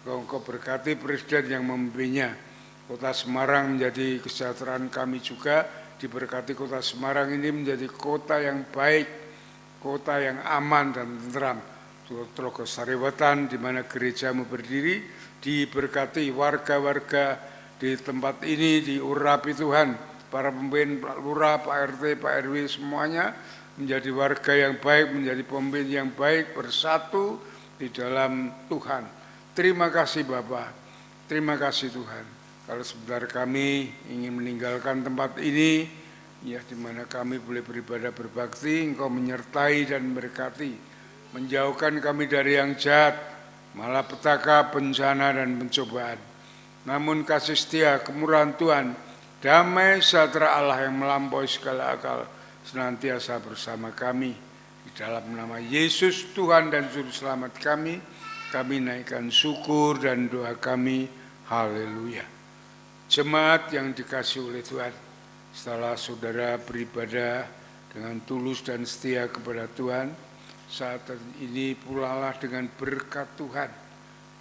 Engkau berkati presiden yang memimpinnya. Kota Semarang menjadi kesejahteraan kami juga, diberkati kota Semarang ini menjadi kota yang baik, kota yang aman dan tenteram. Tlogo Sariwetan di mana gereja-Mu berdiri, diberkati warga-warga di tempat ini, diurapi Tuhan, para pemimpin, Pak Lurah, Pak RT, Pak RW semuanya menjadi warga yang baik, menjadi pemimpin yang baik, bersatu di dalam Tuhan. Terima kasih Bapak, terima kasih Tuhan. Kalau sebentar kami ingin meninggalkan tempat ini, ya di mana kami boleh beribadah berbakti, Engkau menyertai dan memberkati, menjauhkan kami dari yang jahat, malapetaka, bencana, dan pencobaan. Namun kasih setia, kemurahan Tuhan, damai sejahtera Allah yang melampaui segala akal senantiasa bersama kami. Di dalam nama Yesus Tuhan dan Juru Selamat kami naikkan syukur dan doa kami. Haleluya. Jemaat yang dikasihi oleh Tuhan, setelah saudara beribadah dengan tulus dan setia kepada Tuhan, saat ini pulalah dengan berkat Tuhan,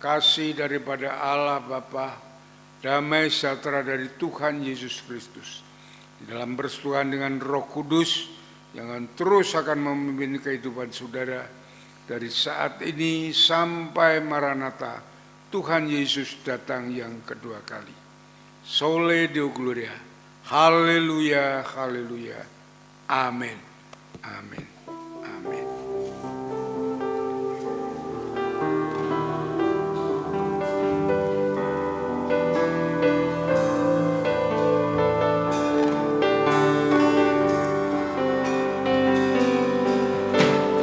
kasih daripada Allah Bapa, damai sejahtera dari Tuhan Yesus Kristus, di dalam persekutuan dengan Roh Kudus yang terus akan memimpin kehidupan saudara dari saat ini sampai Maranatha, Tuhan Yesus datang yang kedua kali. Sole Deo Gloria. Haleluya, haleluya. Amin. Amin. Amin.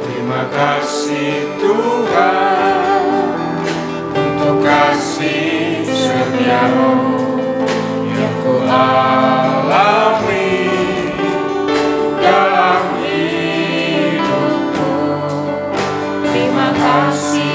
Terima kasih Tuhan untuk kasih setiamu yang ku alami dalam hidupku. Terima kasih